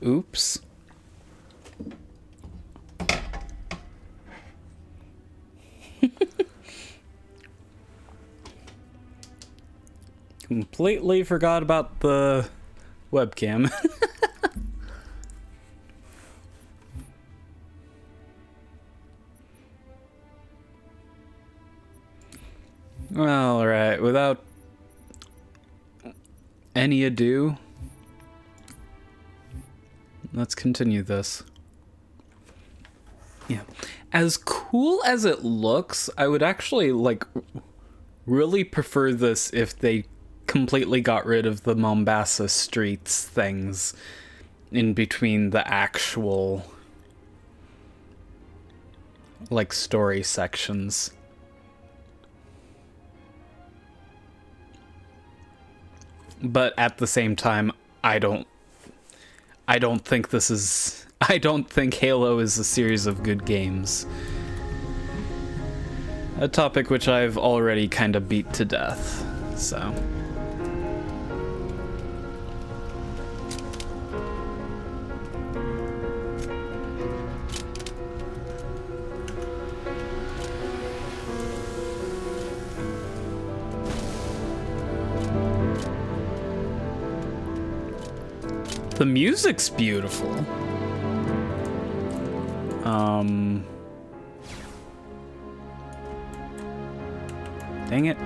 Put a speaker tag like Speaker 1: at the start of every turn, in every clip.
Speaker 1: Oops. Completely forgot about the webcam. All right, without any ado, let's continue this. Yeah. As cool as it looks, I would actually, like, really prefer this if they completely got rid of the Mombasa streets things in between the actual, like, story sections. But at the same time, I don't think this is... I don't think Halo is a series of good games. A topic which I've already kind of beat to death, so... The music's beautiful. Dang it.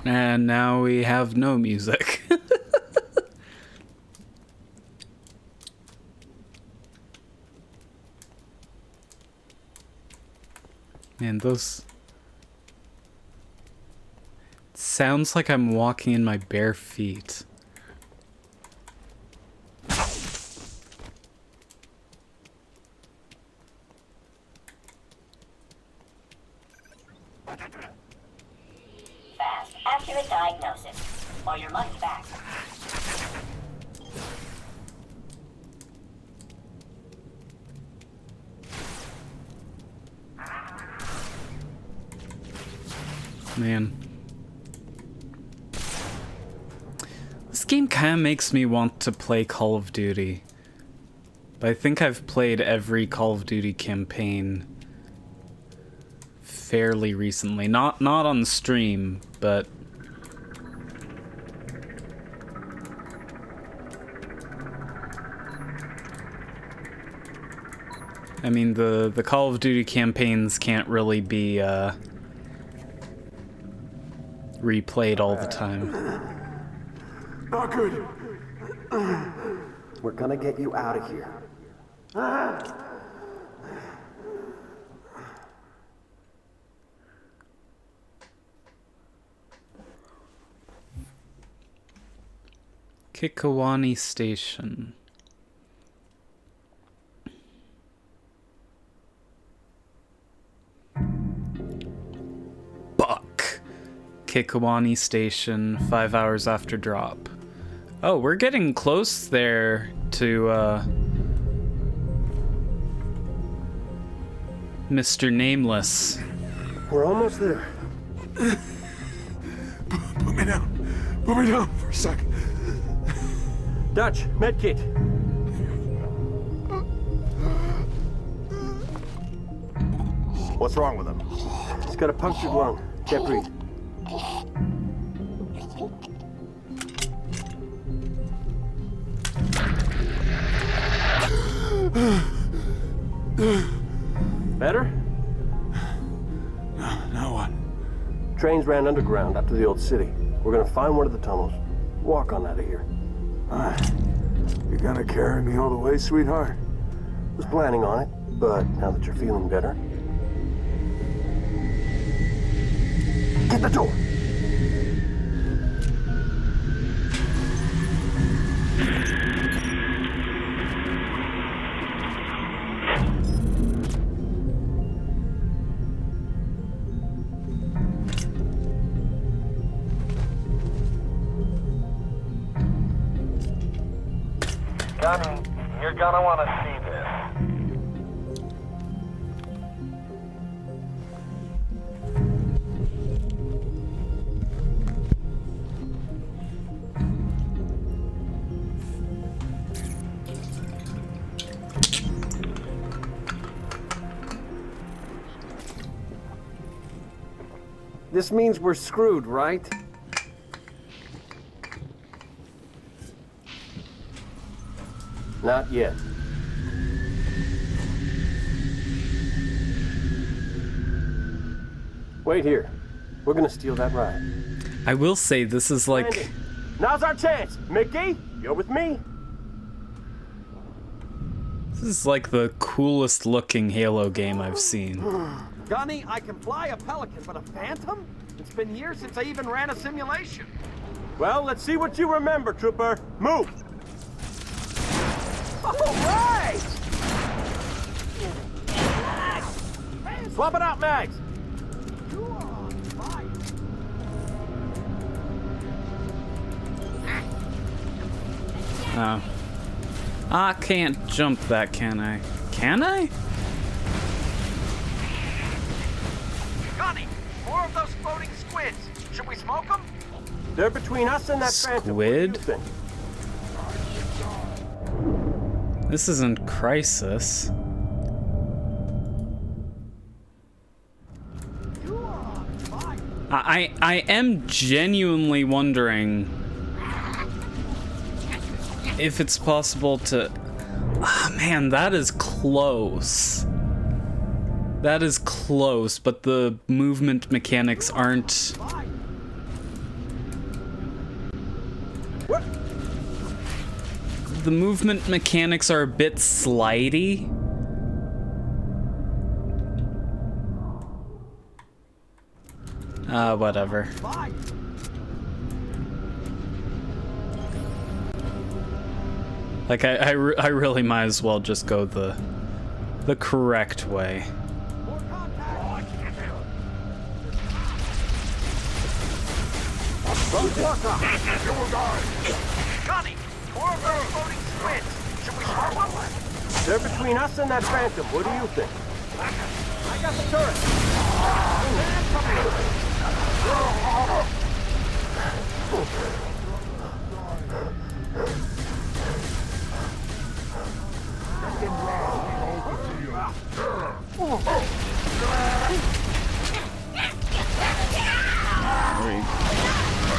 Speaker 1: And now we have no music. Man, those... It sounds like I'm walking in my bare feet.
Speaker 2: Accurate diagnosis, or your money back.
Speaker 1: Man. This game kind of makes me want to play Call of Duty. But I think I've played every Call of Duty campaign fairly recently. Not on stream, but... I mean, the Call of Duty campaigns can't really be replayed all the time.
Speaker 3: Not good. We're gonna get you out of here.
Speaker 1: Kikawani Station. Kikawani Station, 5 hours after drop. Oh, we're getting close there to, Mr. Nameless.
Speaker 3: We're almost there.
Speaker 4: Put me down. Put me down for a sec.
Speaker 3: Dutch, medkit. What's wrong with him? He's got a punctured lung. Can't breathe. Better?
Speaker 4: Now what?
Speaker 3: Trains ran underground up to the old city. We're gonna find one of the tunnels. Walk on out of here.
Speaker 4: You gonna carry me all the way, sweetheart?
Speaker 3: Was planning on it, but now that you're feeling better. Get the door!
Speaker 5: Gunny, you're gonna want to see this.
Speaker 3: This means we're screwed, right? Not yet. Wait here. We're gonna steal that ride.
Speaker 1: I will say this is like...
Speaker 3: Landing. Now's our chance. Mickey, you're with me.
Speaker 1: This is like the coolest looking Halo game I've seen.
Speaker 6: Gunny, I can fly a Pelican, but a Phantom? It's been years since I even ran a simulation.
Speaker 3: Well, let's see what you remember, Trooper. Move!
Speaker 6: All right!
Speaker 3: Swap it out, Mags!
Speaker 6: You are on fire.
Speaker 1: Oh. I can't jump that, can I? Can I?
Speaker 6: Gunny, more of those floating squids. Should we smoke them?
Speaker 3: They're between us and that Phantom. What do you
Speaker 1: Squid?
Speaker 3: think?
Speaker 1: This isn't Crisis.
Speaker 6: You are on fire.
Speaker 1: I am genuinely wondering if it's possible to... Ah, man, that is close. That is close, but the movement mechanics aren't... The movement mechanics are a bit slidey. Whatever. Like, I really might as well just go the correct way.
Speaker 6: Gunny, more of those floating squids. Should we smoke them?
Speaker 3: They're between us and that Phantom. What do you think?
Speaker 6: I got the turret.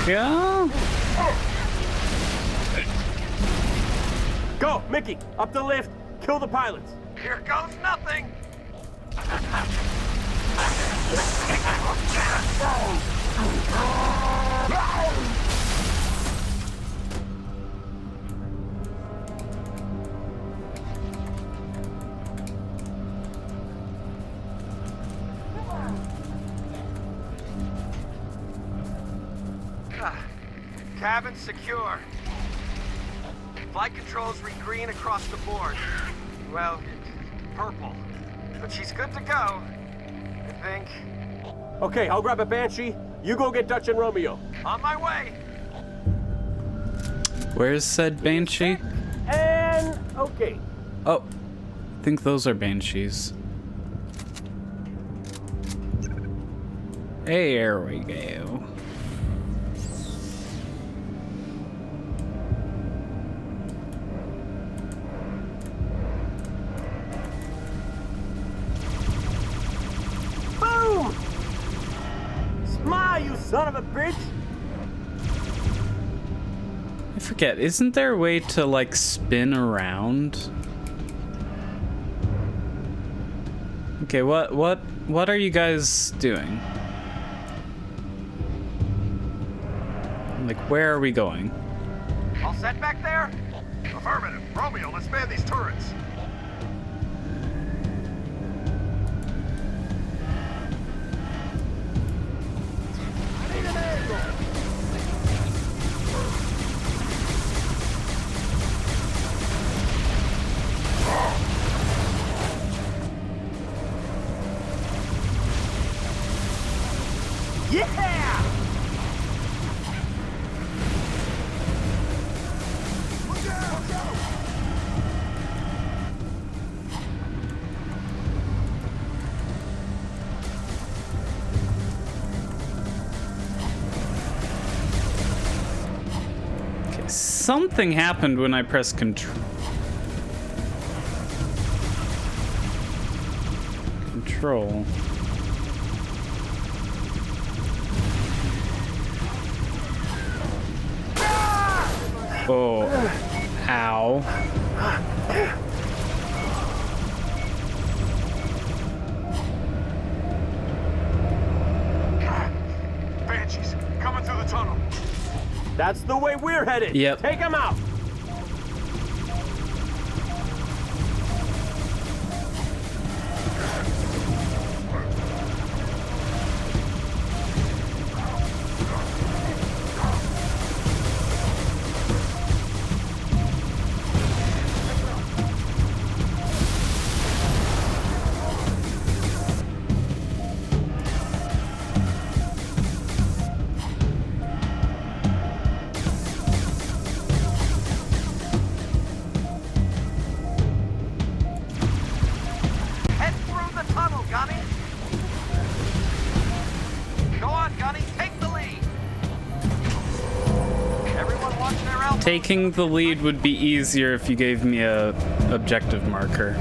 Speaker 1: Yeah.
Speaker 3: Go, Mickey! Up the lift! Kill the pilots!
Speaker 6: Here goes nothing. Cabin secure. Flight controls read green across the board. Well, purple. But she's good to go, I think.
Speaker 3: Okay, I'll grab a Banshee. You go get Dutch and Romeo.
Speaker 6: On my way.
Speaker 1: Where's said Banshee?
Speaker 3: And okay.
Speaker 1: Oh, I think those are Banshees. There we go.
Speaker 3: Ma, you son of a bitch!
Speaker 1: I forget, isn't there a way to, like, spin around? Okay, what are you guys doing? Like, where are we going?
Speaker 6: All set back there?
Speaker 5: Affirmative. Romeo, let's man these turrets.
Speaker 3: Yeah!
Speaker 1: Okay, something happened when I pressed control. Control. Oh, ow.
Speaker 5: Banshees, coming through the tunnel.
Speaker 3: That's the way we're headed.
Speaker 1: Yep.
Speaker 3: Take him out.
Speaker 6: Head through the tunnel, Gunny. Go on, Gunny. Take the lead. Everyone watch their elbows.
Speaker 1: Taking the lead would be easier if you gave me a objective marker.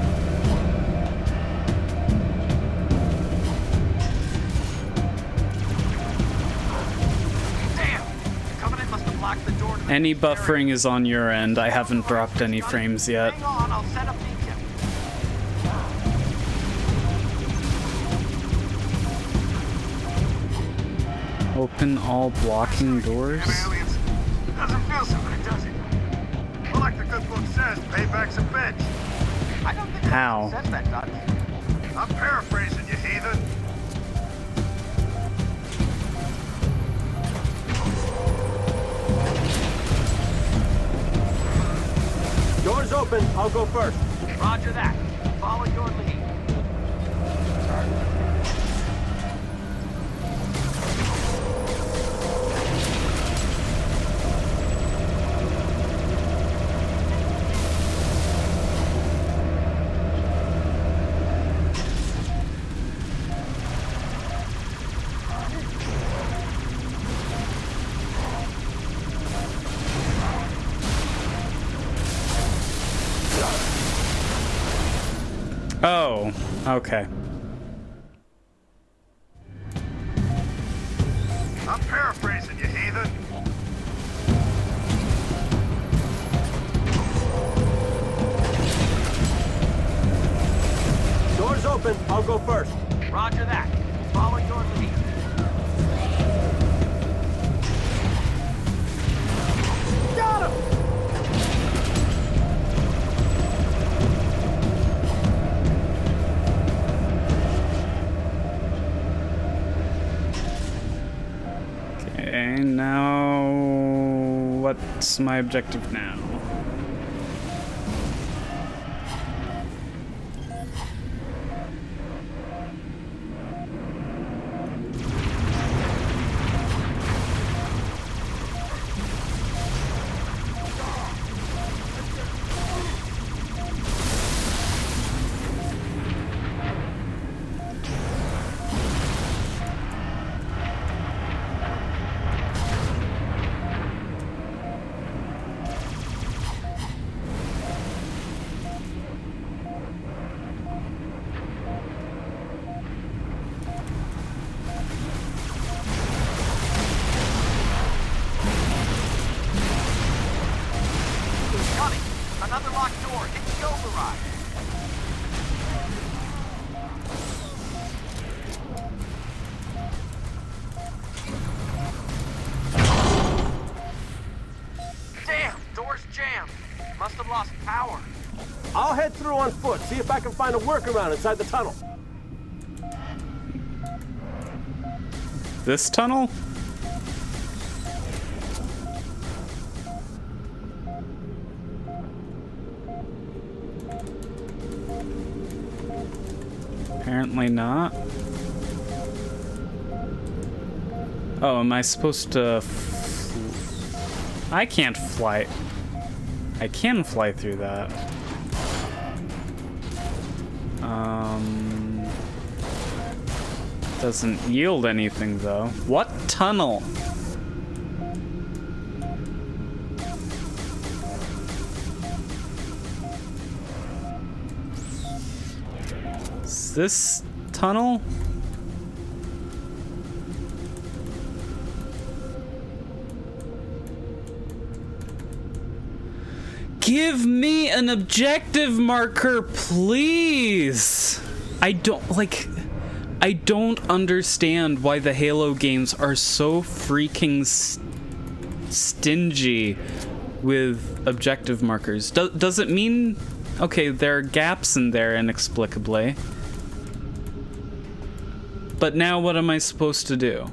Speaker 6: Damn. Covenant must have blocked the door to the
Speaker 1: Any buffering is on your end. I haven't dropped any frames yet.
Speaker 6: Hang on, I'll set up beacon.
Speaker 1: Open all blocking doors.
Speaker 5: Aliens. Doesn't feel so good, does it? Well, like the good book says, payback's a bitch.
Speaker 6: I don't think
Speaker 1: How?
Speaker 6: it says that, Dutch.
Speaker 5: I'm paraphrasing, you heathen.
Speaker 3: Doors open. I'll go first.
Speaker 6: Roger that. Follow your lead.
Speaker 1: Oh, okay.
Speaker 5: I'm paraphrasing, you heathen.
Speaker 3: Doors open. I'll go first.
Speaker 6: Roger that. Follow your lead.
Speaker 3: Got him!
Speaker 1: Okay, now what's my objective now?
Speaker 6: the ride. Damn, door's jammed. Must have lost power.
Speaker 3: I'll head through on foot, see if I can find a workaround inside the tunnel.
Speaker 1: This tunnel? Apparently not. Oh, am I supposed to... I can't fly. I can fly through that. Doesn't yield anything, though. What tunnel? Is this tunnel? Give me an objective marker, please. I don't understand why the Halo games are so freaking stingy with objective markers. Does it mean... Okay, there are gaps in there inexplicably. But now what am I supposed to do?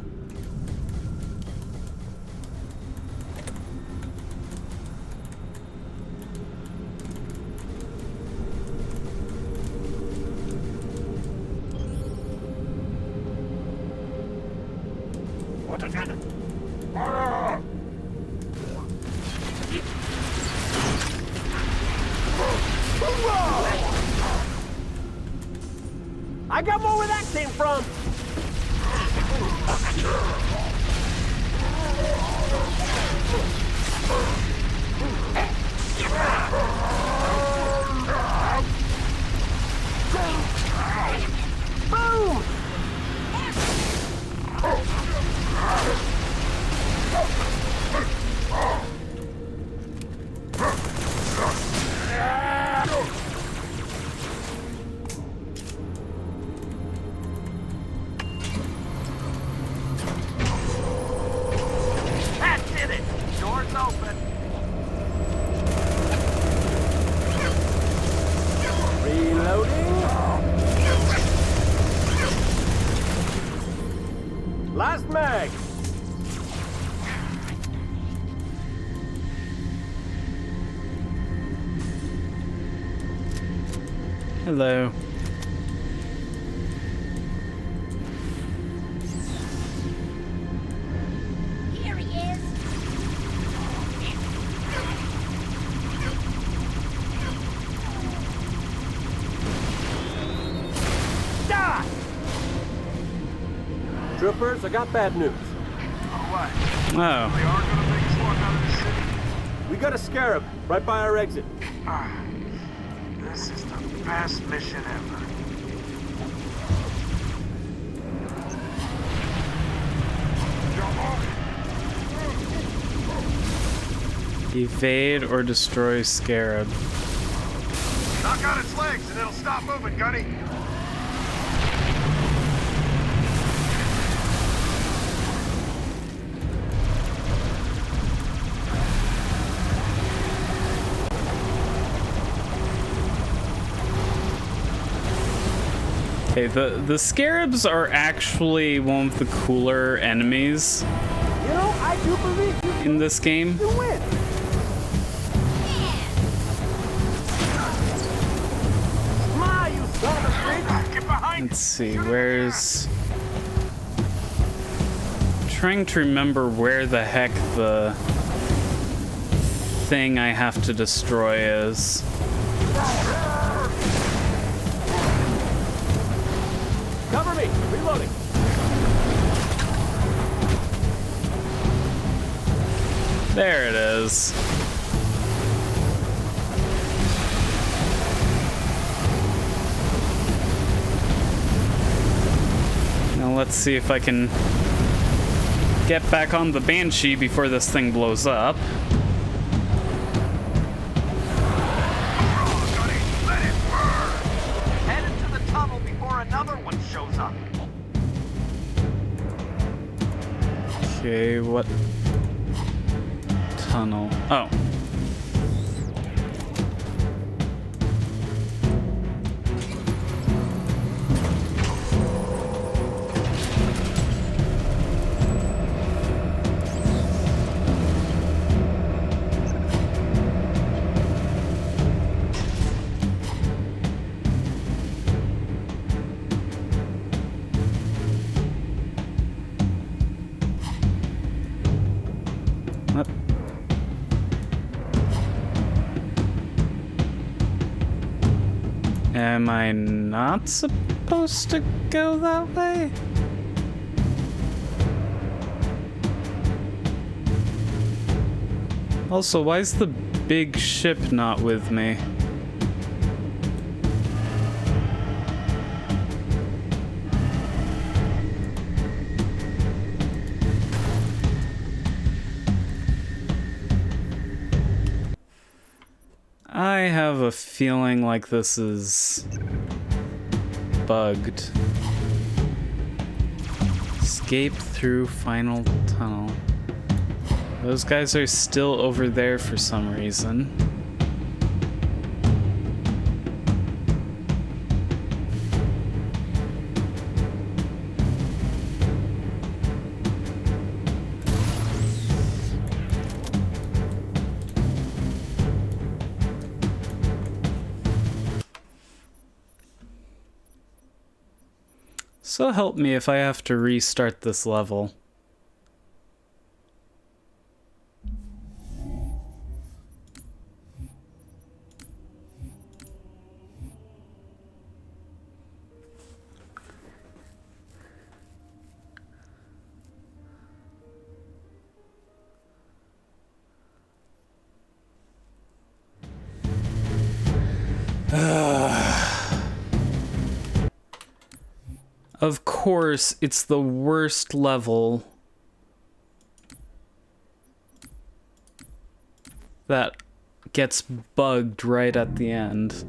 Speaker 3: I got more where that came from. Boom!
Speaker 6: That did it! Door's open.
Speaker 3: Reloading. Last mag.
Speaker 1: Hello.
Speaker 2: Here he is.
Speaker 3: Die! Troopers, I got bad news.
Speaker 5: What?
Speaker 1: Oh.
Speaker 5: They are gonna make us walk out of the city?
Speaker 3: We got a scarab right by our exit.
Speaker 5: This is the best mission ever.
Speaker 1: Evade or destroy Scarab.
Speaker 5: Knock out its legs and it'll stop moving, Gunny.
Speaker 1: Okay, the Scarabs are actually one of the cooler enemies
Speaker 3: You know, I do believe you
Speaker 1: in this game.
Speaker 3: can win. Smile, you son of a bitch!
Speaker 5: Get behind
Speaker 1: Let's see, where's... Trying to remember where the heck the thing I have to destroy is.
Speaker 3: Cover me! Reloading!
Speaker 1: There it is. Now let's see if I can get back on the Banshee before this thing blows up.
Speaker 5: Gunny.
Speaker 1: Okay, what tunnel? Oh. What? Am I not supposed to go that way? Also, why is the big ship not with me? I have a feeling like this is bugged. Escape through final tunnel. Those guys are still over there for some reason. So help me if I have to restart this level. Of course, it's the worst level that gets bugged right at the end.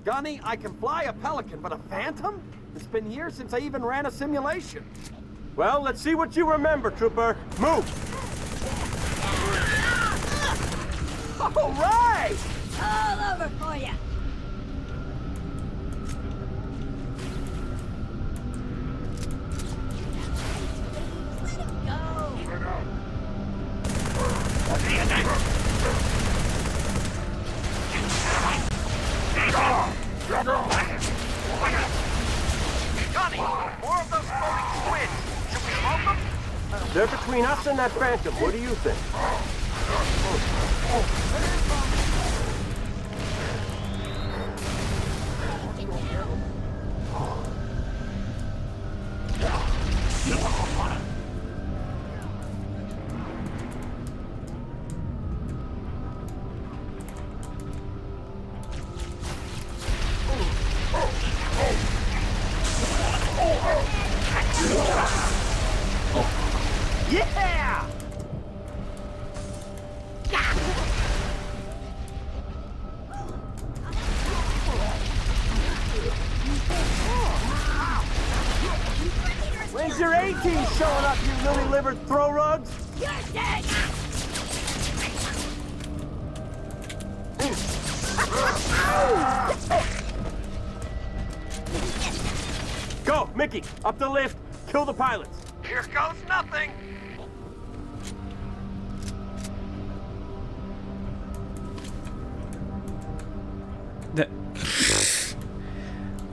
Speaker 6: Gunny, I can fly a Pelican, but a Phantom? It's been years since I even ran a simulation.
Speaker 3: Well, let's see what you remember, Trooper. Move!
Speaker 6: All right!
Speaker 2: All over for you. Let him go.
Speaker 6: Gunny, more of those floating squids. Should we smoke them?
Speaker 3: They're between us and that Phantom. What do you think?
Speaker 6: Yeah!
Speaker 3: When's your A-team showing up, you lily-livered throw rugs?
Speaker 2: You're dead.
Speaker 3: Go, Mickey, up the lift, kill the pilots.
Speaker 6: Here goes nothing.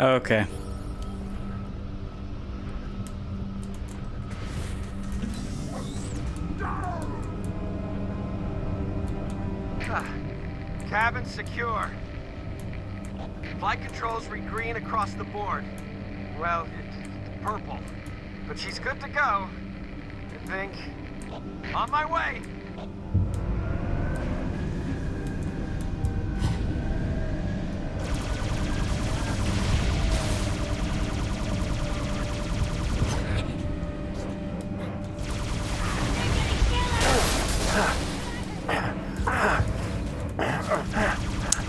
Speaker 1: Okay.
Speaker 6: Cabin secure. Flight controls read green across the board. Well, it's purple. But she's good to go. I think. On my way.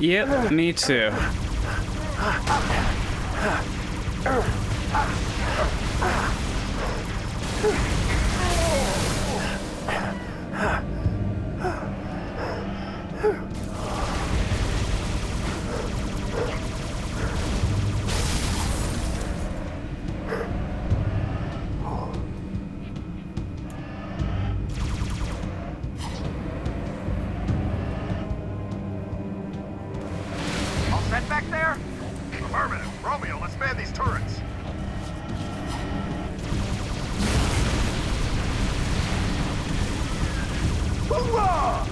Speaker 1: Yep, me too.
Speaker 6: All set back there? Affirmative. Romeo, let's man these turrets.
Speaker 3: Hoorah!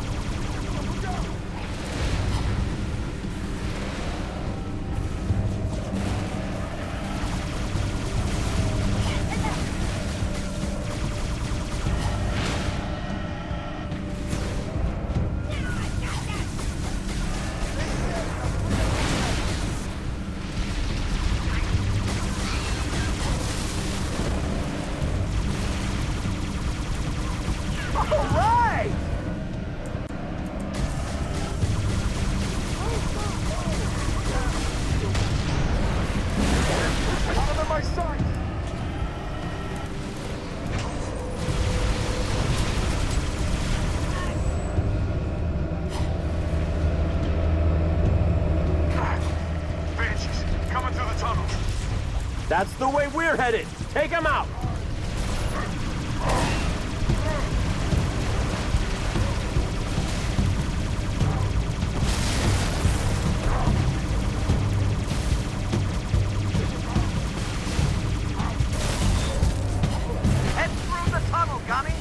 Speaker 3: All right!
Speaker 5: Out of my sight! Banshees, coming through the tunnels.
Speaker 3: That's the way we're headed. Take him out.
Speaker 6: Head through the tunnel, Gunny.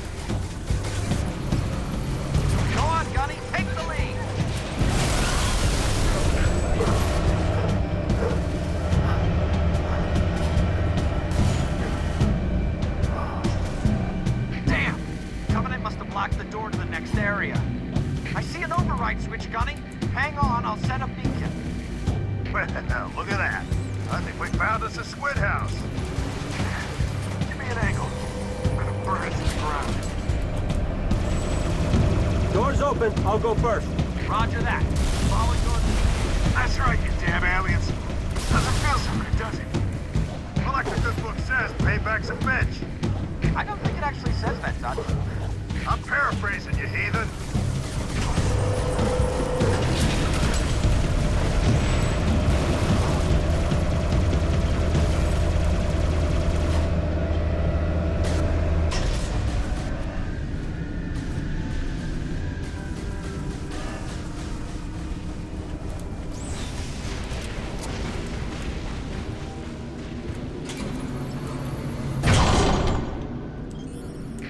Speaker 6: Go on, Gunny, take the lead. Damn! Covenant must have blocked the door to the next area. I see an override switch, Gunny. Hang on, I'll set a beacon.
Speaker 5: Well, look at that. I think we found us a squid house. Give me an angle. I'm gonna burn it to the ground.
Speaker 3: Doors open. I'll go first.
Speaker 6: Roger that. Follow your lead.
Speaker 5: That's right, you damn aliens. Doesn't feel so good, does it? Well, like the good book says, payback's a bitch.
Speaker 6: I don't think it actually says that, Dutch.
Speaker 5: I'm paraphrasing, you heathen.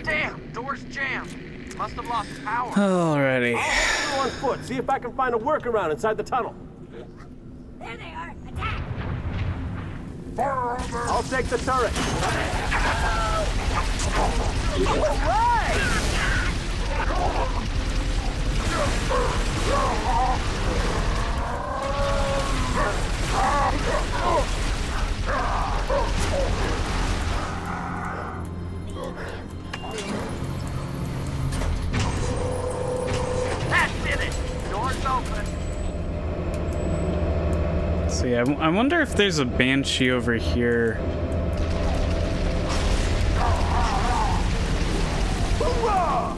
Speaker 6: Damn, door's jammed. Must have lost power.
Speaker 1: Alrighty.
Speaker 3: Go on foot. See if I can find a workaround inside the tunnel.
Speaker 2: There they are. Attack!
Speaker 3: I'll take the turret. All right!
Speaker 6: That did it. Door's open.
Speaker 1: So yeah, I wonder if there's a banshee over here.
Speaker 3: Hoorah!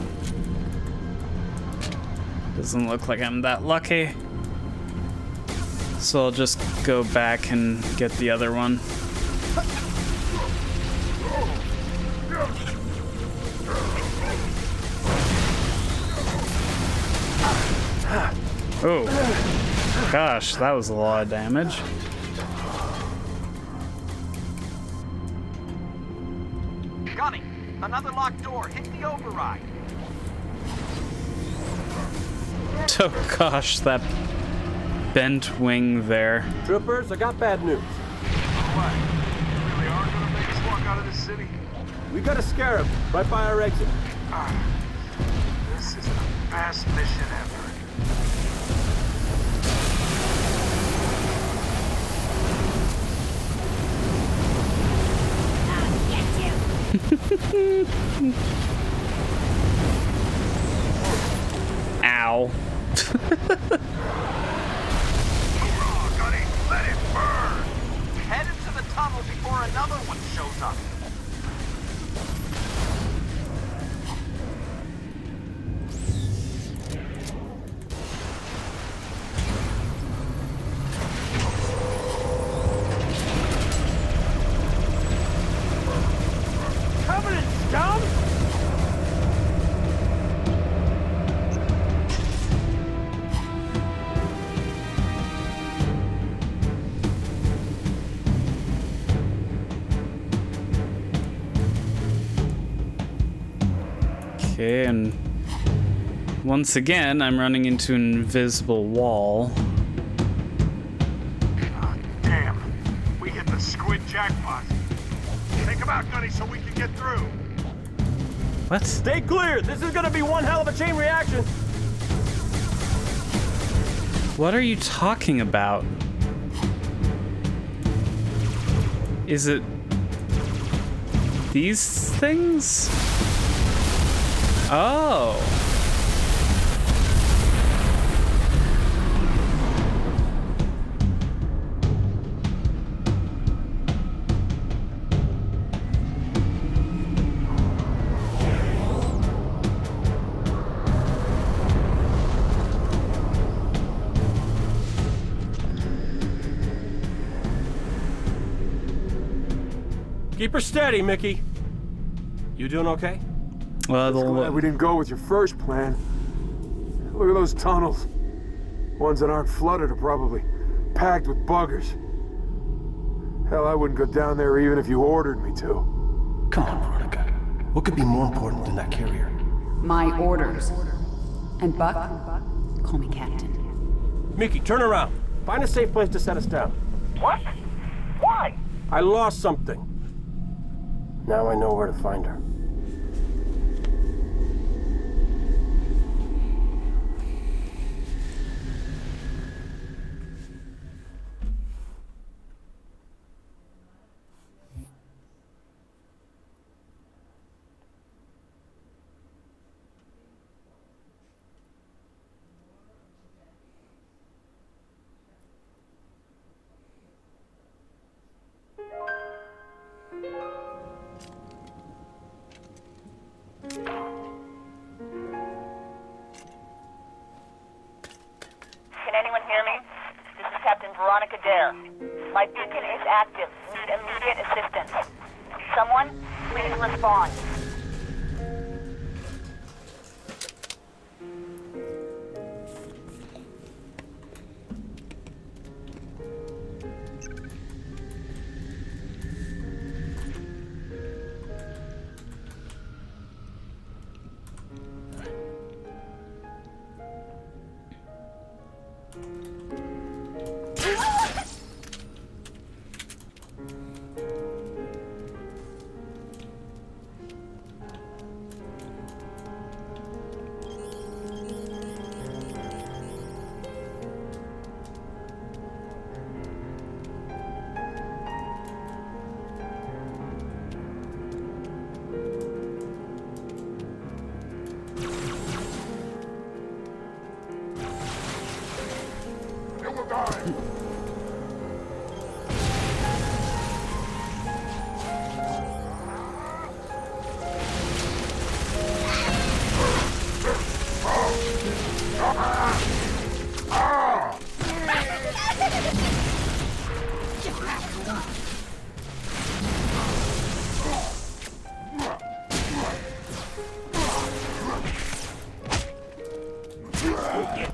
Speaker 1: Doesn't look like I'm that lucky. So I'll just go back and get the other one. Oh, gosh, that was a lot of damage.
Speaker 6: Gunny, another locked door. Hit the override.
Speaker 1: Oh gosh, that bent wing there.
Speaker 3: Troopers, I got bad news.
Speaker 5: What? You really are gonna make us walk out of this city?
Speaker 3: We got a scarab right by our exit.
Speaker 5: This is the best mission ever.
Speaker 2: I'll get you!
Speaker 1: Ow.
Speaker 6: before another one shows up.
Speaker 7: Covenant scum!
Speaker 1: Okay, and once again, I'm running into an invisible wall.
Speaker 5: Ah, damn. We hit the squid jackpot. Take him out, Gunny, so we can get through.
Speaker 1: What?
Speaker 7: Stay clear! This is gonna be one hell of a chain reaction!
Speaker 1: What are you talking about? Is it these things? Oh.
Speaker 7: Keep her steady, Mickey. You doing okay?
Speaker 1: Well,
Speaker 4: Glad we didn't go with your first plan. Look at those tunnels. Ones that aren't flooded are probably packed with buggers. Hell, I wouldn't go down there even if you ordered me to.
Speaker 8: Come on, Veronica. What could be more important than that carrier?
Speaker 9: My orders. And Buck, call me Captain.
Speaker 7: Mickey, turn around. Find a safe place to set us down.
Speaker 6: What? Why?
Speaker 7: I lost something. Now I know where to find her.
Speaker 10: Can anyone hear me? This is Captain Veronica Dare. My beacon is active. Need immediate assistance. Someone, please respond.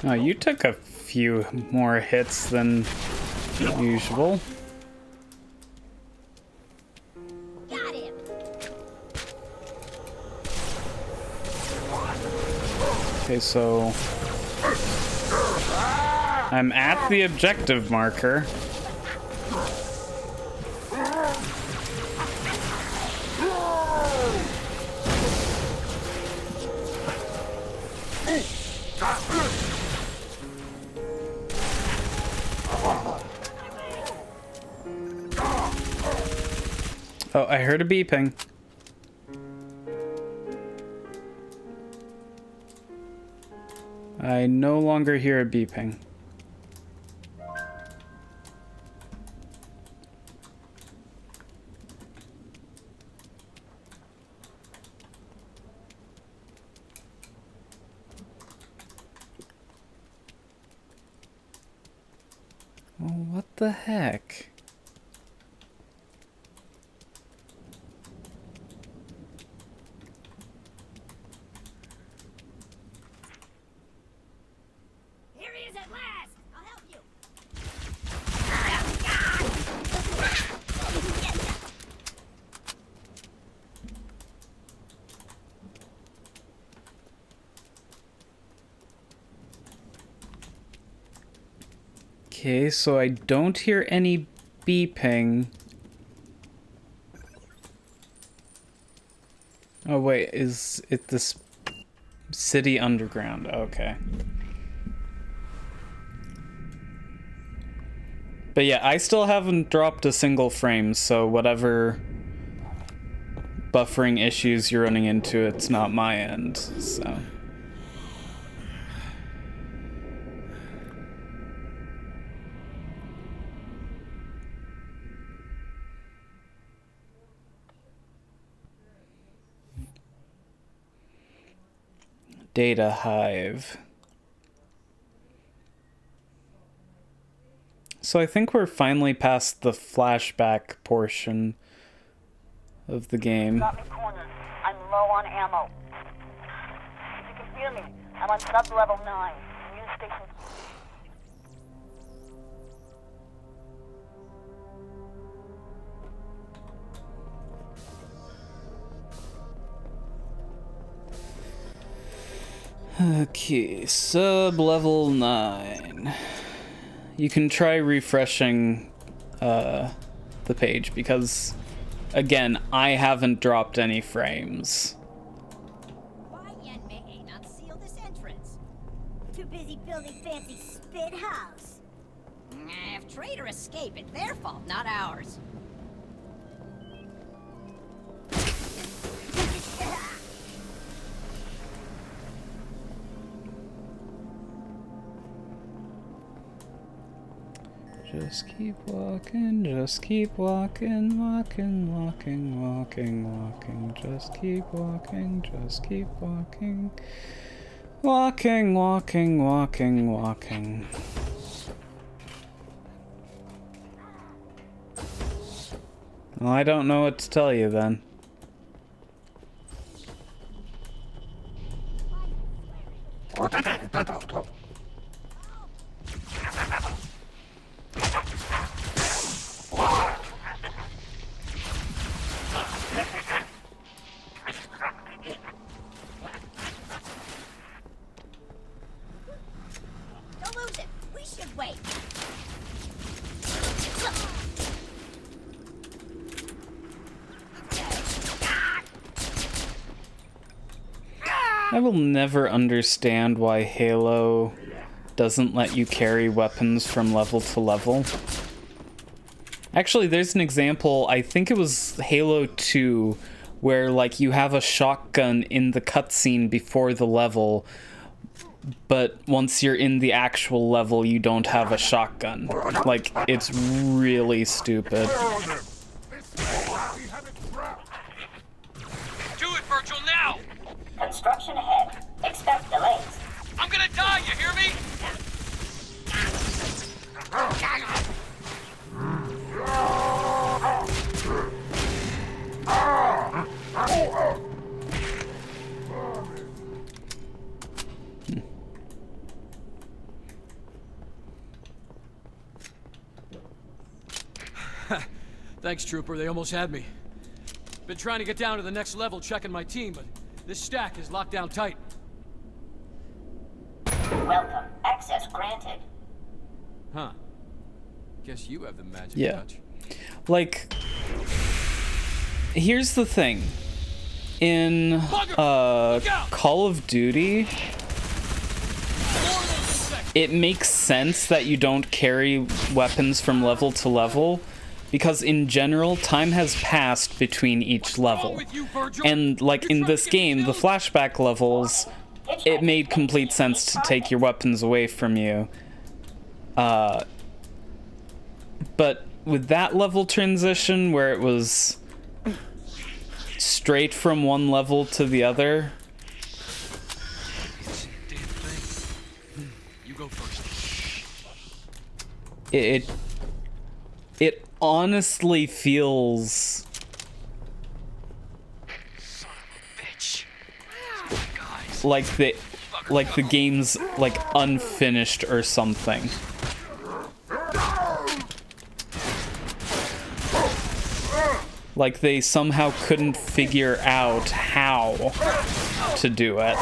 Speaker 1: Oh, you took a few more hits than usual.
Speaker 2: Got him.
Speaker 1: Okay, so I'm at the objective marker. Oh, I heard a beeping. I no longer hear a beeping. What the heck?
Speaker 2: Here he is at last! I'll help you!
Speaker 1: Okay, so I don't hear any beeping. Oh wait, is it this city underground? Okay. But yeah, I still haven't dropped a single frame, so whatever buffering issues you're running into, it's not my end, so. Data hive. So I think we're finally past the flashback portion of the game.
Speaker 10: Got me cornered. I'm low on ammo. If you can hear me, I'm on sub-level 9. Immune station.
Speaker 1: Okay, sub-level 9. You can try refreshing the page because, again, I haven't dropped any frames.
Speaker 2: Why Yan may not seal this entrance? Too busy building fancy spit house. If traitor escape, it's their fault, not ours.
Speaker 1: Just keep walking, just keep walking, walking, walking, walking, walking. Just keep walking, just keep walking. Walking, walking, walking, walking. Well, I don't know what to tell you then.
Speaker 2: Don't lose it. We should wait.
Speaker 1: I will never understand why Halo doesn't let you carry weapons from level to level. Actually, there's an example, I think it was Halo 2, where like you have a shotgun in the cutscene before the level, but once you're in the actual level, you don't have a shotgun. Like, it's really stupid.
Speaker 6: Do it, Virgil, now!
Speaker 10: Construction ahead. Expect delays.
Speaker 6: I'm gonna die, you hear me?
Speaker 11: Thanks, Trooper. They almost had me. Been trying to get down to the next level checking my team, but this stack is locked down tight.
Speaker 10: Welcome. Access granted.
Speaker 11: Huh. Guess you have the magic touch.
Speaker 1: Like, here's the thing. In Call of Duty, it makes sense that you don't carry weapons from level to level, because in general, time has passed between each level. And like in this game, the flashback levels, it made complete sense to take your weapons away from you. But with that level transition where it was straight from one level to the other.
Speaker 11: Damn thing. You go first.
Speaker 1: it honestly feels like the game's like unfinished or something. Like they somehow couldn't figure out how to do it.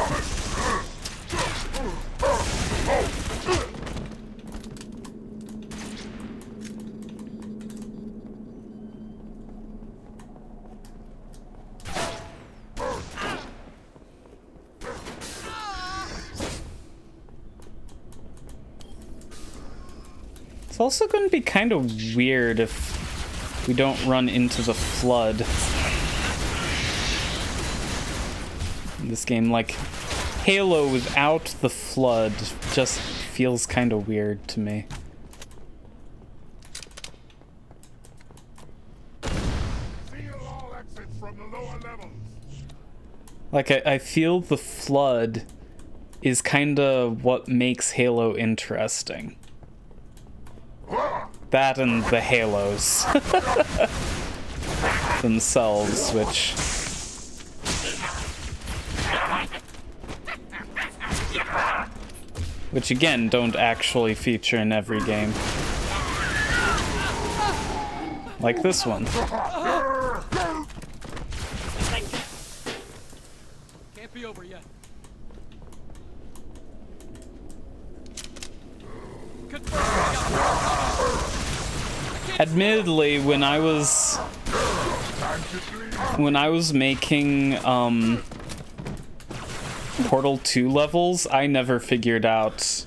Speaker 1: It's also going to be kind of weird if we don't run into the flood in this game. Like, Halo without the flood just feels kind of weird to me. Like, I feel the flood is kind of what makes Halo interesting. That and the Halos themselves, which again don't actually feature in every game. Like this one.
Speaker 11: Can't be over yet.
Speaker 1: Admittedly, when I was making Portal 2 levels, I never figured out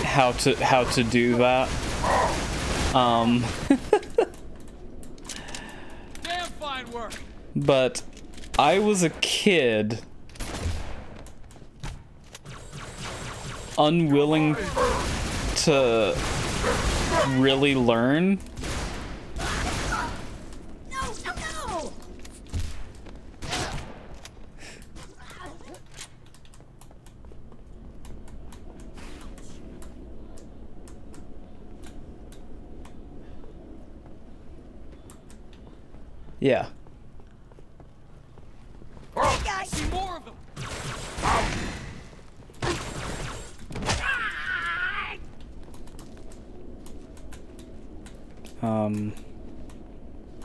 Speaker 1: how to do that.
Speaker 11: Damn fine work.
Speaker 1: But I was a kid, unwilling to really learn.
Speaker 2: No!
Speaker 1: Yeah.
Speaker 2: Hey guys!
Speaker 11: See more of them.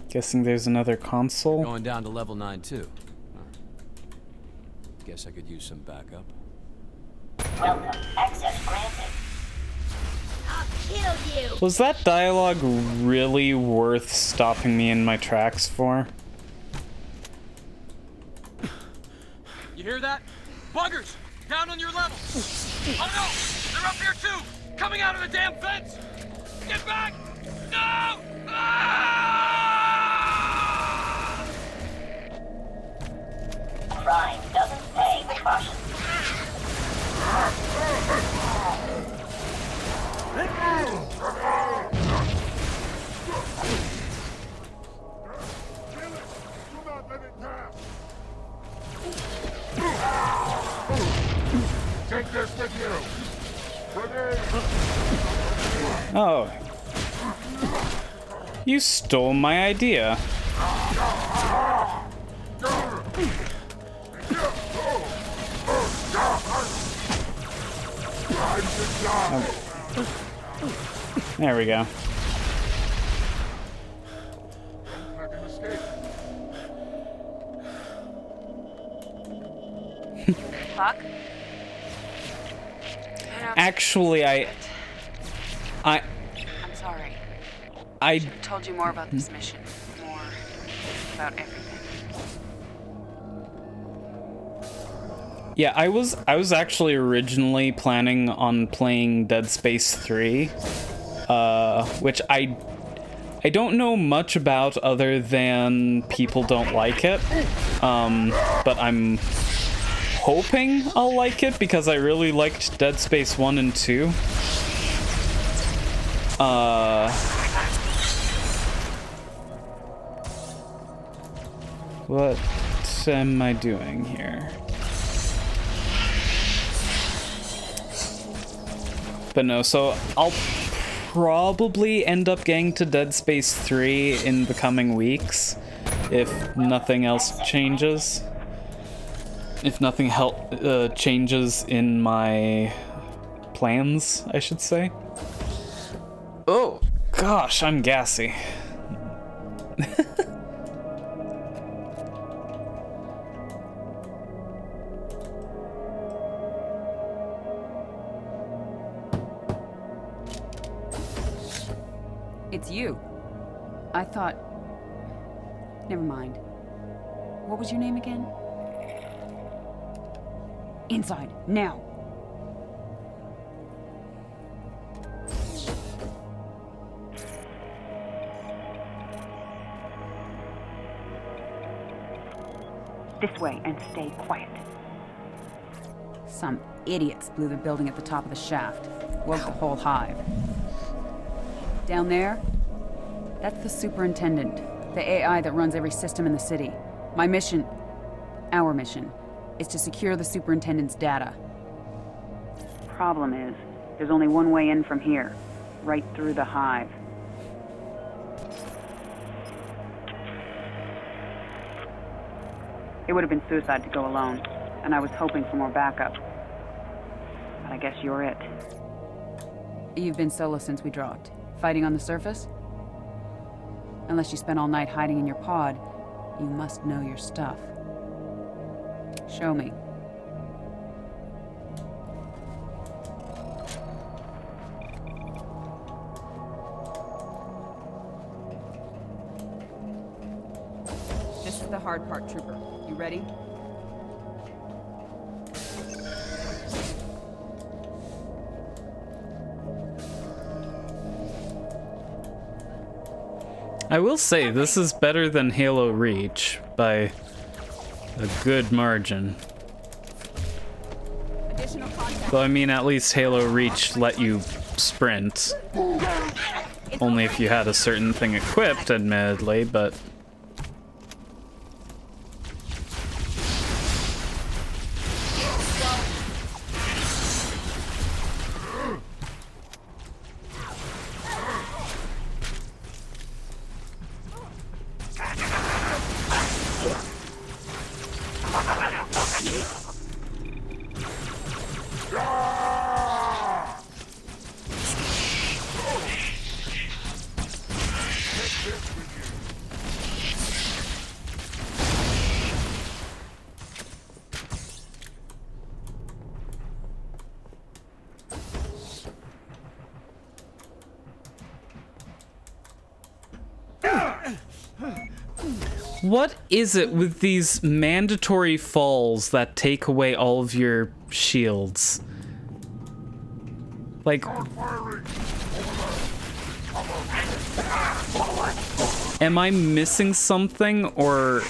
Speaker 1: Guessing there's another console.
Speaker 11: Going down to level 9 too. Guess I could use some backup.
Speaker 10: Welcome. Access granted.
Speaker 2: I'll kill you!
Speaker 1: Was that dialogue really worth stopping me in my tracks for?
Speaker 11: You hear that? Buggers! Down on your level! Oh no! They're up here too! Coming out of the damn fence! Get back! No! Ah!
Speaker 10: Crime doesn't pay with caution.
Speaker 4: Take this with you.
Speaker 1: Oh. You stole my idea. There we go.
Speaker 9: Buck?
Speaker 1: Actually, I'm
Speaker 9: sorry.
Speaker 1: I
Speaker 9: Told you more about this mission. More about everything.
Speaker 1: Yeah, I was actually originally planning on playing Dead Space 3, which I don't know much about other than people don't like it, but I'm hoping I'll like it because I really liked Dead Space 1 and 2. What am I doing here? But no, so probably end up getting to Dead Space 3 in the coming weeks, if nothing else changes. If nothing changes in my plans, I should say. Oh, gosh, I'm gassy.
Speaker 12: It's you. I thought... Never mind. What was your name again? Inside, now! This way, and stay quiet. Some idiots blew the building at the top of the shaft. Woke the whole hive. Down there, that's the superintendent, the AI that runs every system in the city. My mission, our mission, is to secure the superintendent's data. Problem is, there's only one way in from here, right through the hive. It would have been suicide to go alone, and I was hoping for more backup. But I guess you're it. You've been solo since we dropped. Fighting on the surface? Unless you spent all night hiding in your pod, you must know your stuff. Show me. This is the hard part, Trooper. You ready?
Speaker 1: I will say, this is better than Halo Reach by a good margin. Though, I mean, at least Halo Reach let you sprint. Only if you had a certain thing equipped, admittedly, but... What is it with these mandatory falls that take away all of your shields? Like... Am I missing something, or...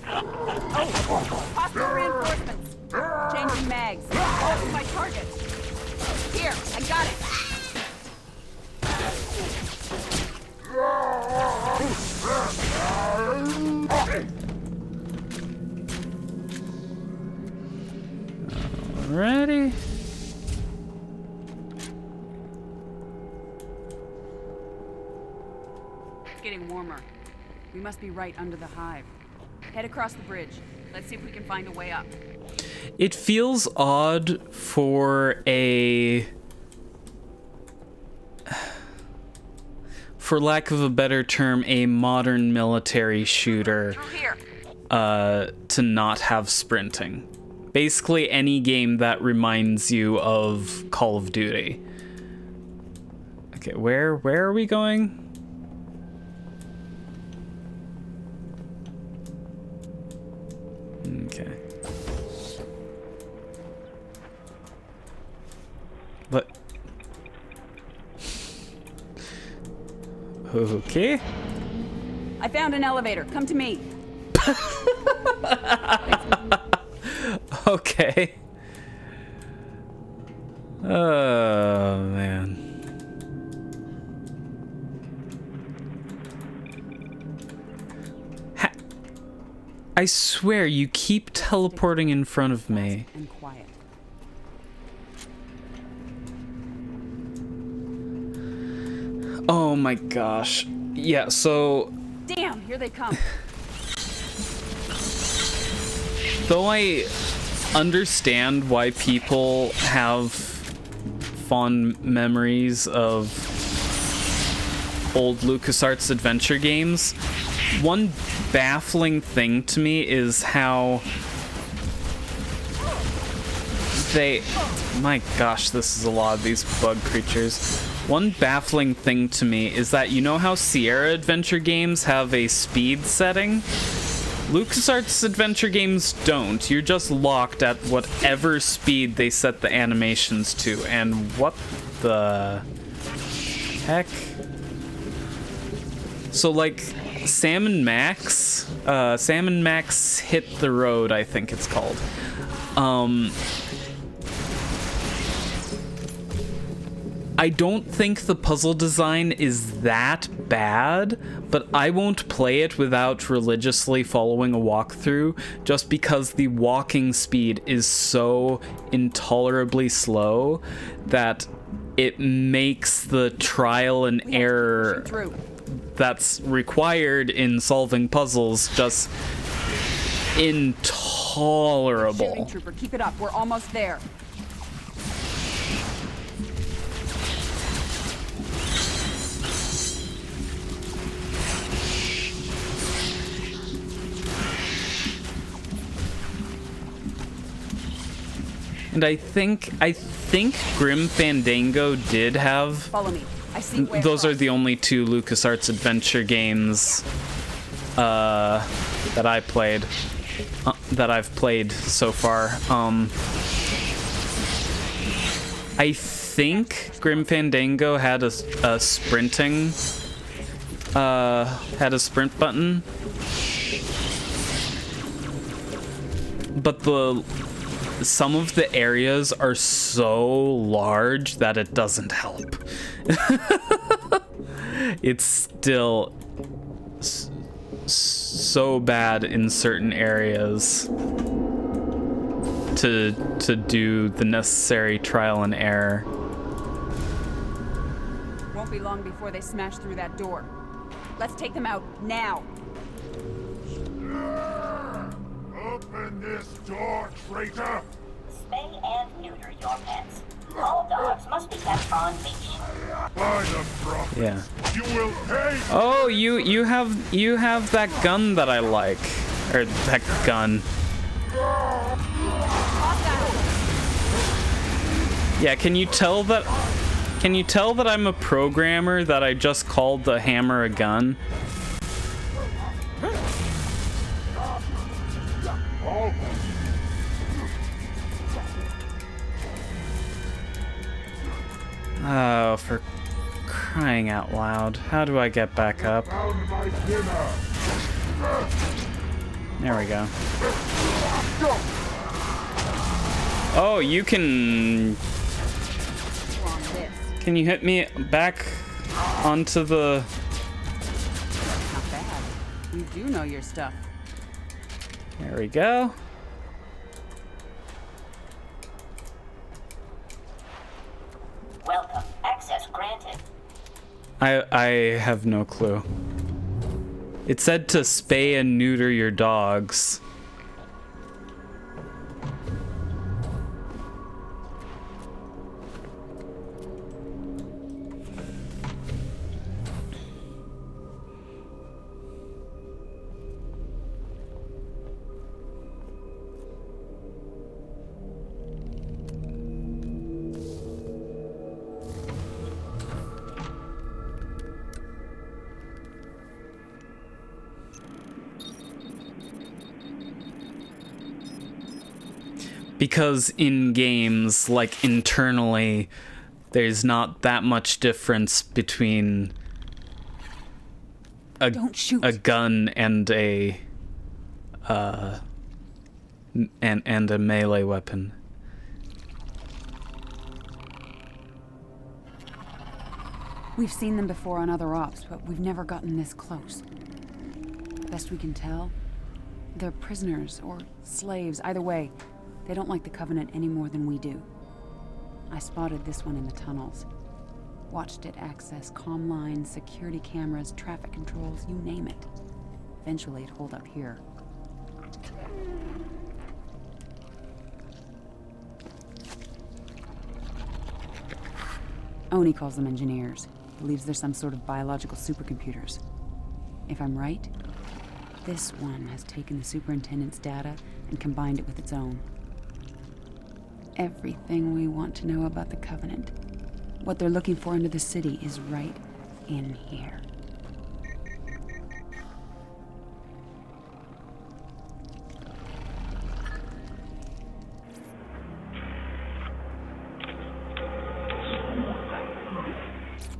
Speaker 12: Oh! Hostile reinforcements! Changing mags. Oh, my target! Here, I got it!
Speaker 1: Ready?
Speaker 12: It's getting warmer. We must be right under the hive. Head across the bridge. Let's see if we can find a way up.
Speaker 1: It feels odd for a... for lack of a better term, a modern military shooter to not have sprinting. Basically any game that reminds you of Call of Duty. Okay, where are we going? Okay. But okay.
Speaker 12: I found an elevator. Come to me.
Speaker 1: Okay. Oh, man. I swear, you keep teleporting in front of me.
Speaker 12: And quiet.
Speaker 1: Oh my gosh. Yeah, so
Speaker 12: Damn, here they come.
Speaker 1: though I understand why people have fond memories of old LucasArts adventure games, one baffling thing to me is how they... My gosh, this is a lot of these bug creatures. One baffling thing to me is that, you know how Sierra adventure games have a speed setting? LucasArts adventure games don't. You're just locked at whatever speed they set the animations to. And what the heck? So, like, Sam & Max Hit the Road, I think it's called. I don't think the puzzle design is that bad, but I won't play it without religiously following a walkthrough just because the walking speed is so intolerably slow that it makes the trial and error that's required in solving puzzles just intolerable.
Speaker 12: Shooting trooper, keep it up. We're almost there.
Speaker 1: And I think Grim Fandango did have...
Speaker 12: Follow me. I see where
Speaker 1: those are the only two LucasArts adventure games that I've played so far. I think Grim Fandango had a sprinting had a sprint button, but some of the areas are so large that it doesn't help. It's still so bad in certain areas to do the necessary trial and error.
Speaker 12: Won't be long before they smash through that door. Let's take them out now.
Speaker 5: Open this door, traitor!
Speaker 10: Spay and neuter your pets. All dogs must be kept on leash.
Speaker 5: By the prophet,
Speaker 1: Yeah.
Speaker 5: you will pay!
Speaker 1: Oh, you have that gun that I like, or that gun. Yeah, can you tell that I'm a programmer that I just called the hammer a gun? Oh, for crying out loud. How do I get back up? There we go. Oh, you can... Can you hit me back onto the...
Speaker 12: Not bad. You do know your stuff.
Speaker 1: There we go.
Speaker 10: Welcome. Access granted.
Speaker 1: I have no clue. It said to spay and neuter your dogs. Because in games, like internally, there's not that much difference between a gun and a and a melee weapon.
Speaker 12: We've seen them before on other ops, but we've never gotten this close. Best we can tell, they're prisoners or slaves. Either way, they don't like the Covenant any more than we do. I spotted this one in the tunnels. Watched it access comm lines, security cameras, traffic controls, you name it. Eventually it'd hold up here. Oni calls them engineers. Believes they're some sort of biological supercomputers. If I'm right, this one has taken the superintendent's data and combined it with its own. Everything we want to know about the Covenant, what they're looking for into the city, is right in here.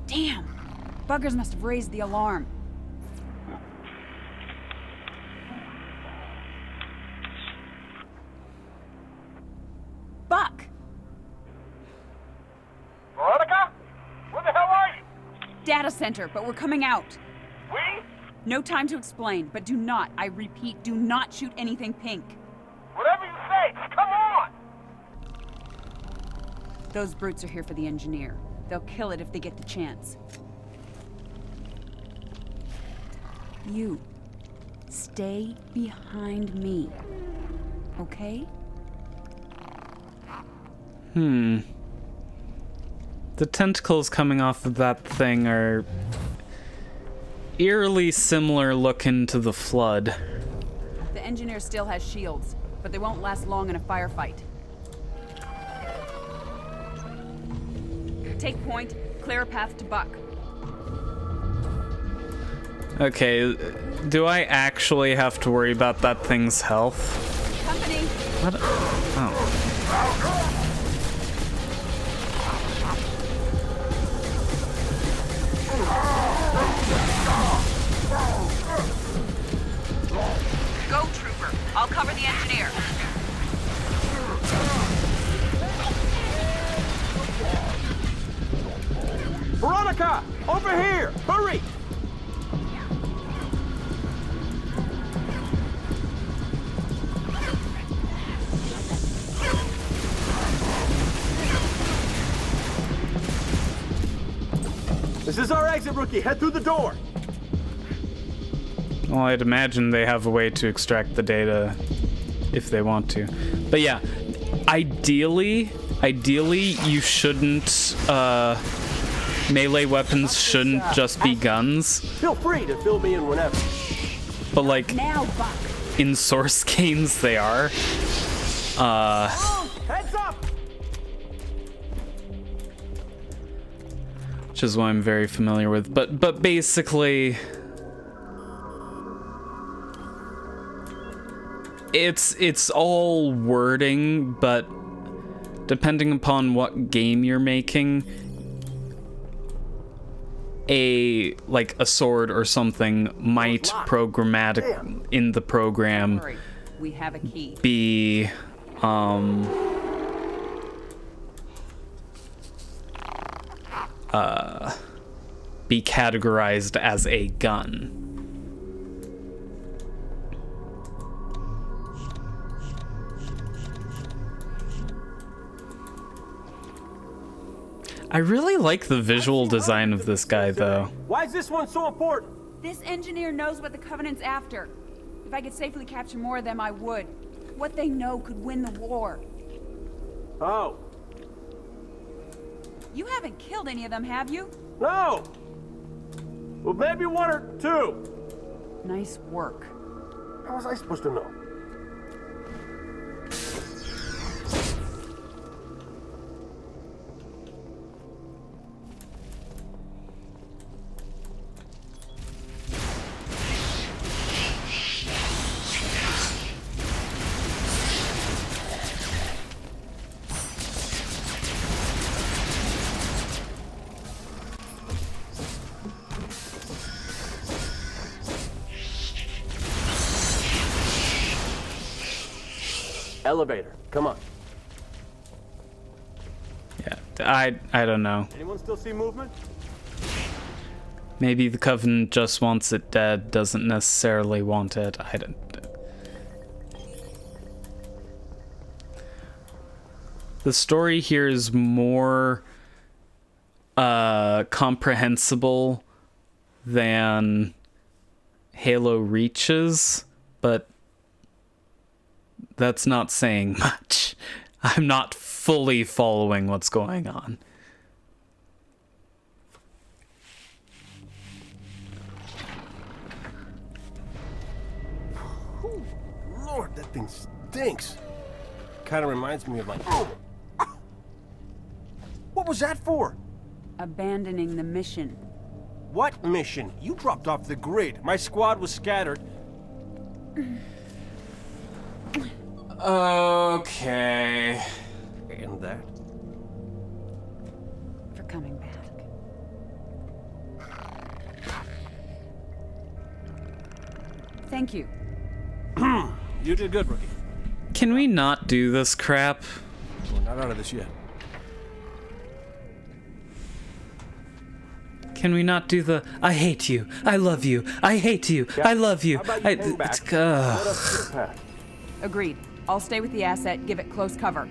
Speaker 12: Damn! Buggers must have raised the alarm. Buck!
Speaker 5: Veronica? Where the hell are you?
Speaker 12: Data center, but we're coming out.
Speaker 5: We?
Speaker 12: No time to explain, but do not, I repeat, do not shoot anything pink.
Speaker 5: Whatever you say, just come on!
Speaker 12: Those brutes are here for the engineer. They'll kill it if they get the chance. You, stay behind me, okay?
Speaker 1: The tentacles coming off of that thing are eerily similar looking to the Flood.
Speaker 12: The engineer still has shields, but they won't last long in a firefight. Take point, clear a path to Buck.
Speaker 1: Okay, do I actually have to worry about that thing's health?
Speaker 12: Company!
Speaker 1: What? Oh.
Speaker 12: Go, Trooper. I'll cover the engineer.
Speaker 7: Veronica! Over here! Hurry! This is our exit, rookie. Head through the door.
Speaker 1: Well, I'd imagine they have a way to extract the data if they want to. But yeah, ideally you shouldn't, melee weapons shouldn't just be guns.
Speaker 7: Feel free to fill me in whenever.
Speaker 1: But like,
Speaker 12: Now, Buck.
Speaker 1: in Source games they are.
Speaker 7: Heads up!
Speaker 1: Which is what I'm very familiar with. But basically, it's all wording, but depending upon what game you're making, a sword or something might programmatic in the program
Speaker 12: Hurry. We have a key.
Speaker 1: be be categorized as a gun. I really like the visual design of this guy, though.
Speaker 7: Why is this one so important?
Speaker 12: This engineer knows what the Covenant's after. If I could safely capture more of them, I would. What they know could win the war.
Speaker 7: Oh.
Speaker 12: You haven't killed any of them, have you?
Speaker 7: No! Well, maybe one or two.
Speaker 12: Nice work.
Speaker 7: How was I supposed to know? Elevator, come on.
Speaker 1: Yeah, I don't know.
Speaker 7: Anyone still see movement?
Speaker 1: Maybe the Covenant just wants it dead, doesn't necessarily want it. I don't. The story here is more comprehensible than Halo Reach's, but that's not saying much. I'm not fully following what's going on.
Speaker 8: Oh, Lord, that thing stinks. Kind of reminds me of like... What was that for?
Speaker 12: Abandoning the mission.
Speaker 8: What mission? You dropped off the grid. My squad was scattered.
Speaker 1: Okay.
Speaker 8: And that?
Speaker 12: For coming back. Thank you.
Speaker 8: You did good, rookie.
Speaker 1: Can we not do this crap?
Speaker 8: We're not out of this yet.
Speaker 1: Can we not do the I hate you, I love you, I hate you, I love you?
Speaker 12: Agreed. I'll stay with the asset, give it close cover.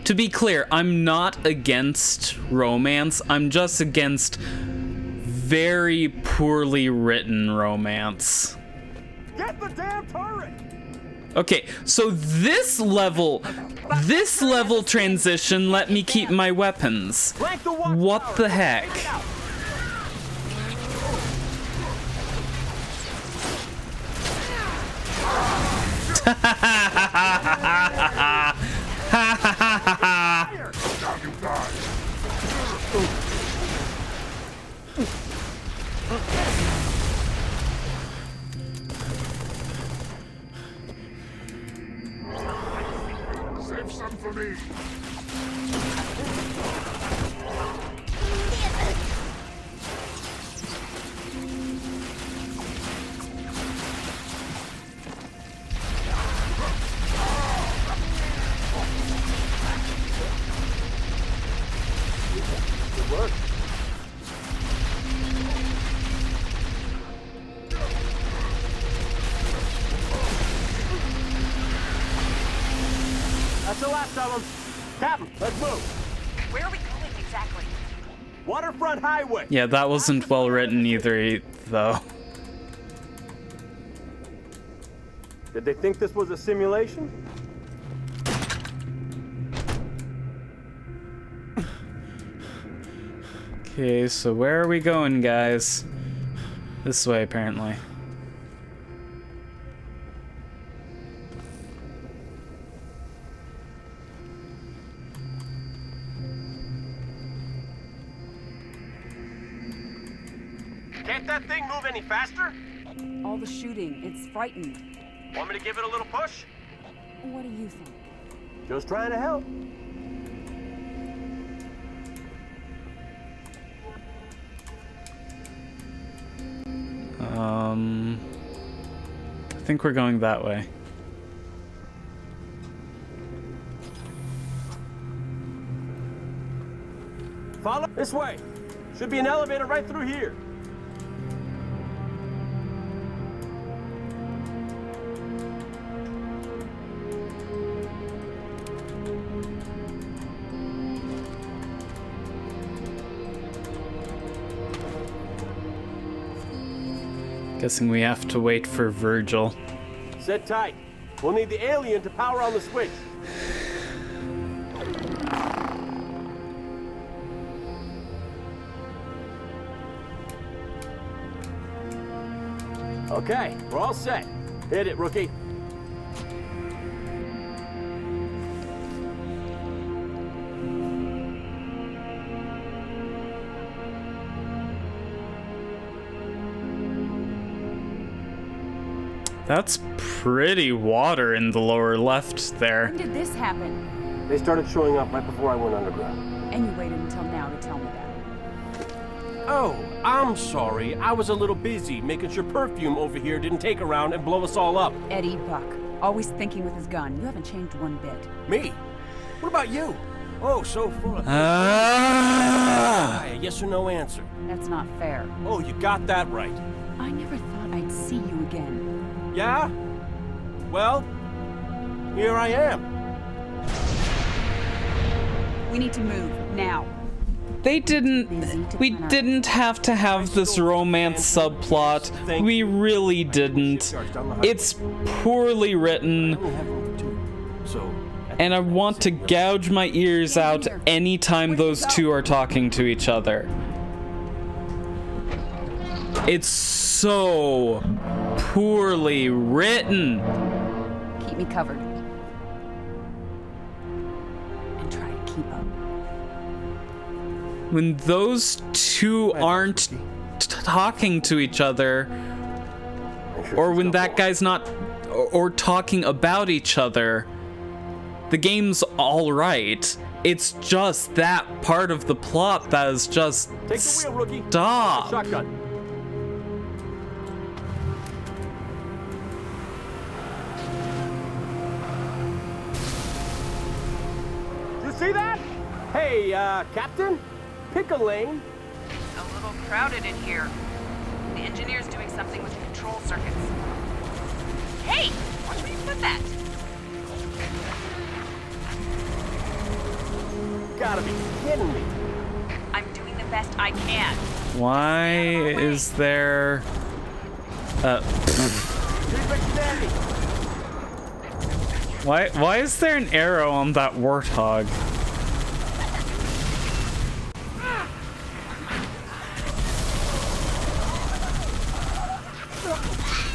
Speaker 1: To be clear, I'm not against romance. I'm just against very poorly written romance.
Speaker 4: Get the damn turret!
Speaker 1: Okay, so this level transition let me keep my weapons. What the heck?
Speaker 5: Save some for me.
Speaker 4: Good work. That's the last of them. Captain, let's move.
Speaker 10: Where are we going exactly?
Speaker 4: Waterfront Highway.
Speaker 1: Yeah, that wasn't well written either, though.
Speaker 4: Did they think this was a simulation?
Speaker 1: Okay, so where are we going, guys? This way, apparently.
Speaker 6: Can't that thing move any faster?
Speaker 12: All the shooting, it's frightened.
Speaker 6: Want me to give it a little push?
Speaker 12: What do you think?
Speaker 4: Just trying to help.
Speaker 1: I think we're going that way.
Speaker 4: Follow this way. Should be an elevator right through here.
Speaker 1: Guessing we have to wait for Virgil.
Speaker 4: Sit tight. We'll need the alien to power on the switch. Okay, we're all set. Hit it, rookie.
Speaker 1: That's pretty water in the lower left there.
Speaker 12: When did this happen?
Speaker 3: They started showing up right before I went underground.
Speaker 12: And you waited until now to tell me that.
Speaker 8: Oh, I'm sorry. I was a little busy making sure Perfume over here didn't take around and blow us all up.
Speaker 12: Eddie Buck, always thinking with his gun. You haven't changed one bit.
Speaker 8: Me? What about you? Oh, so full of... A yes or no answer.
Speaker 12: That's not fair.
Speaker 8: Oh, you got that right.
Speaker 12: I never thought I'd see you again.
Speaker 8: Yeah? Well, here I am.
Speaker 12: We need to move, now.
Speaker 1: We didn't have to have this romance subplot. We really didn't. It's poorly written, and I want to gouge my ears out anytime those two are talking to each other. It's so poorly written.
Speaker 12: Keep me covered. And try to keep up.
Speaker 1: When those two aren't talking to each other, or when that guy's not, or talking about each other, the game's alright. It's just that part of the plot that is just
Speaker 8: Take the wheel, rookie.
Speaker 1: stop.
Speaker 8: Shotgun. You see that? Hey, Captain? Pick a lane.
Speaker 9: A little crowded in here. The engineer's doing something with the control circuits. Hey! Watch where you put that!
Speaker 8: Gotta be kidding me.
Speaker 9: I'm doing the best I can.
Speaker 1: Why is there...
Speaker 8: Keep it steady.
Speaker 1: Why is there an arrow on that warthog?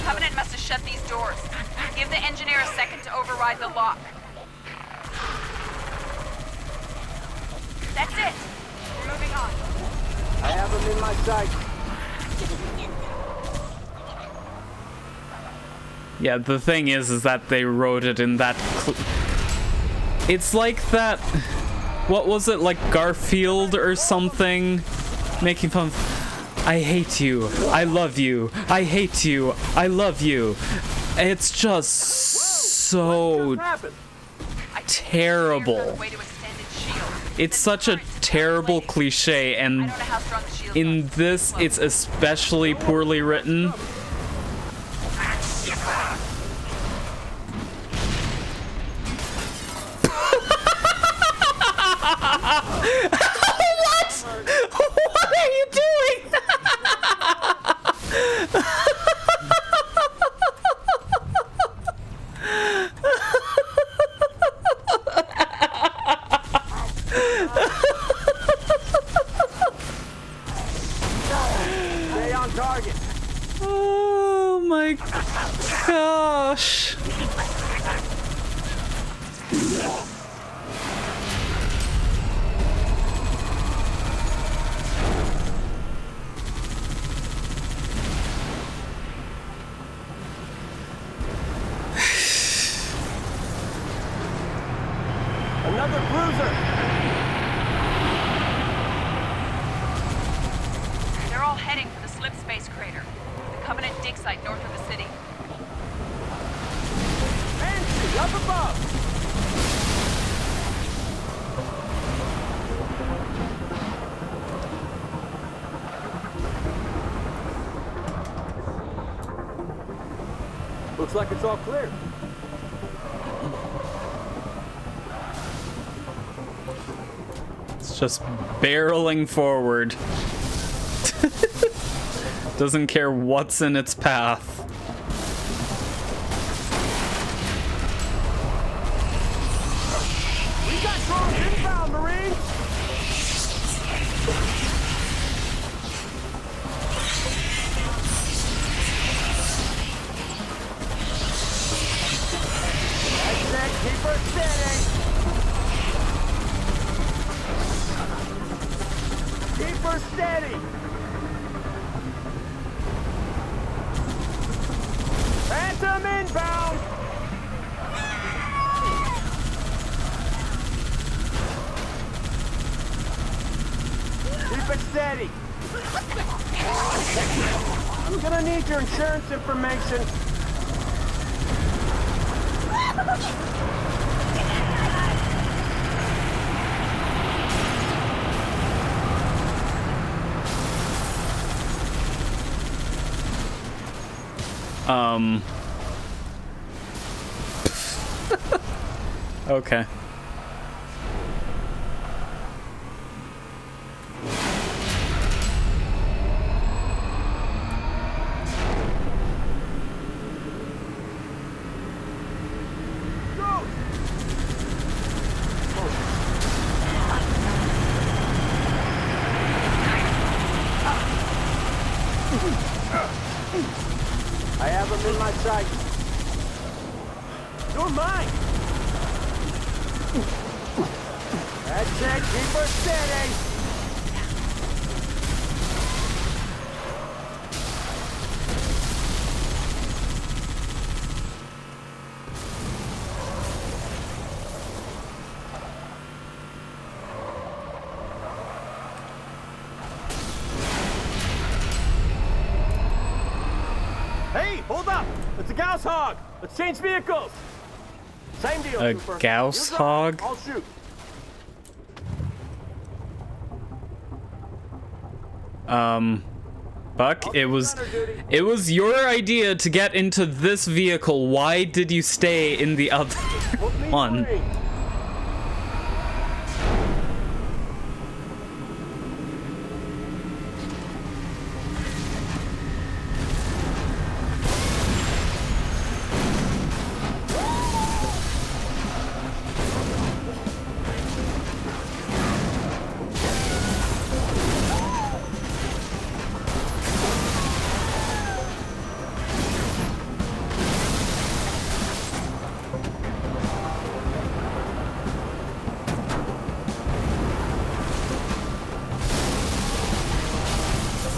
Speaker 9: Covenant must have shut these doors. Give the engineer a second to override the lock. That's it. We're moving on.
Speaker 8: I have him in my sight.
Speaker 1: Yeah, the thing is that they wrote it in that... It's like that... What was it, like Garfield or something? Making fun of... I hate you. I love you. I hate you. I love you. It's just so terrible. It's such a terrible cliche, and in this, it's especially poorly written. What are you doing?
Speaker 8: Stay on target.
Speaker 1: Oh my gosh.
Speaker 8: Another cruiser.
Speaker 9: They're all heading for the slip space crater, the Covenant dig site north of the city.
Speaker 8: Fancy, up above. Looks like it's all clear.
Speaker 1: It's just barreling forward. Doesn't care what's in its path.
Speaker 8: We got drones inbound, Marine. That's it. Keep her steady. Keep her steady. Phantom inbound. Keep it steady. I'm gonna need your insurance information.
Speaker 1: Okay.
Speaker 7: I have him in my sight. You're mine. That's it. Keep her steady.
Speaker 8: Hey, hold up! It's a Gauss hog! Let's change vehicles! Same deal,
Speaker 1: A
Speaker 8: Cooper.
Speaker 1: Gauss
Speaker 8: You drive,
Speaker 1: hog?
Speaker 8: I'll shoot.
Speaker 1: Buck, it was your idea to get into this vehicle. Why did you stay in the other one?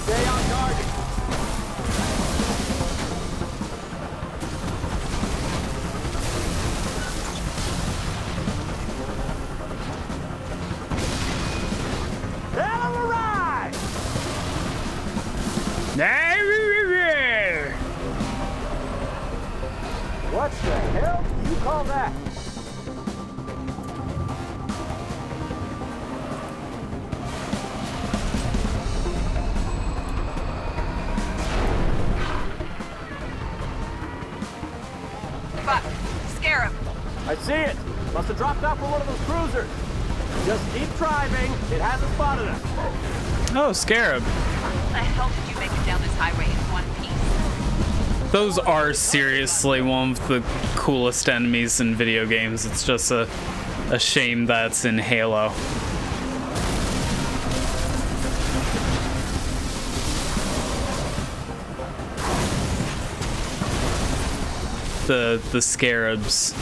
Speaker 7: Stay on target.
Speaker 8: Hell of a ride!
Speaker 7: What the hell do you call that?
Speaker 9: Buck, Scarab.
Speaker 8: I see it. Must have dropped off from one of those cruisers. Just keep driving. It hasn't spotted us.
Speaker 1: Oh, Scarab.
Speaker 9: How the hell did you make it down this highway in one piece?
Speaker 1: Those are seriously one of the coolest enemies in video games. It's just a shame that's in Halo. The scarabs.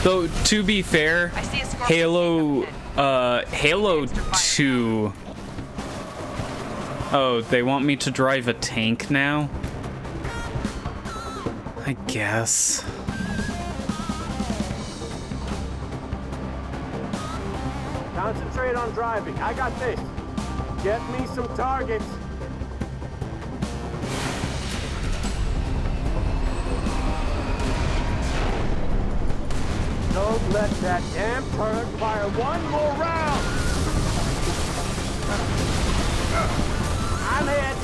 Speaker 1: Though to be fair,
Speaker 9: I see a scorpion
Speaker 1: Halo 2. Oh, they want me to drive a tank now? I guess.
Speaker 8: Concentrate on driving. I got this. Get me some targets. Don't let that damn turret fire one more round. I'm hit.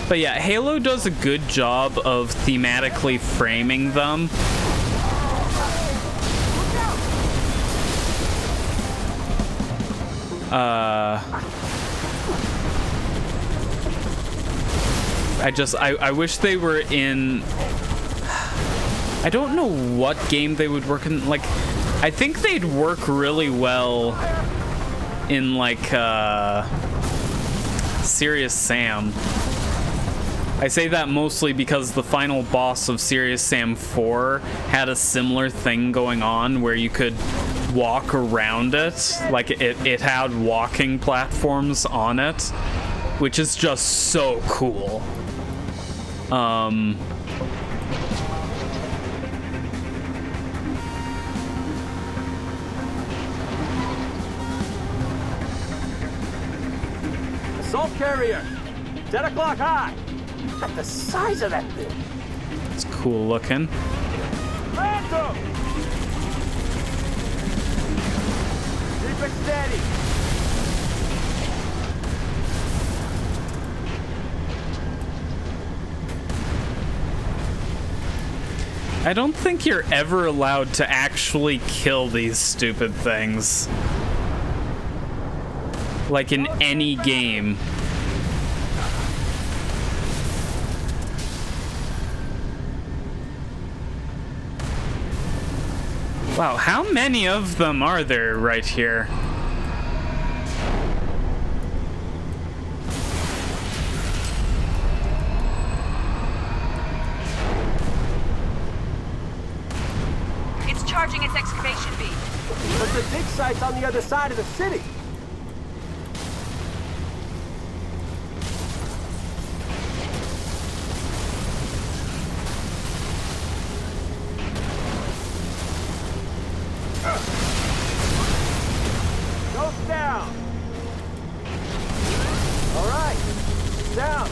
Speaker 1: But yeah, Halo does a good job of thematically framing them. I wish they were in... I don't know what game they would work in. Like, I think they'd work really well in, like, Serious Sam. I say that mostly because the final boss of Serious Sam 4 had a similar thing going on where you could walk around it. Like, it had walking platforms on it, which is just so cool.
Speaker 8: Assault carrier. 10 o'clock high. Look at the size of that thing.
Speaker 1: It's cool looking.
Speaker 8: Phantom! Keep it steady.
Speaker 1: I don't think you're ever allowed to actually kill these stupid things. Like in any game. Wow, how many of them are there right here?
Speaker 9: It's charging its excavation beam.
Speaker 8: But the dig site's on the other side of the city. Goes down. All right. Down.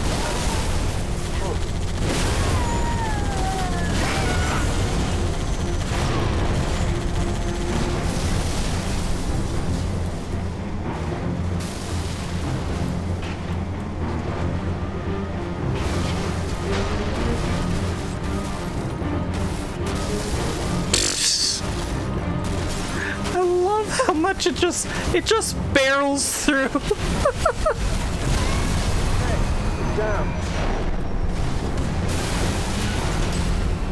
Speaker 1: I love how much it just barrels through.
Speaker 8: Down.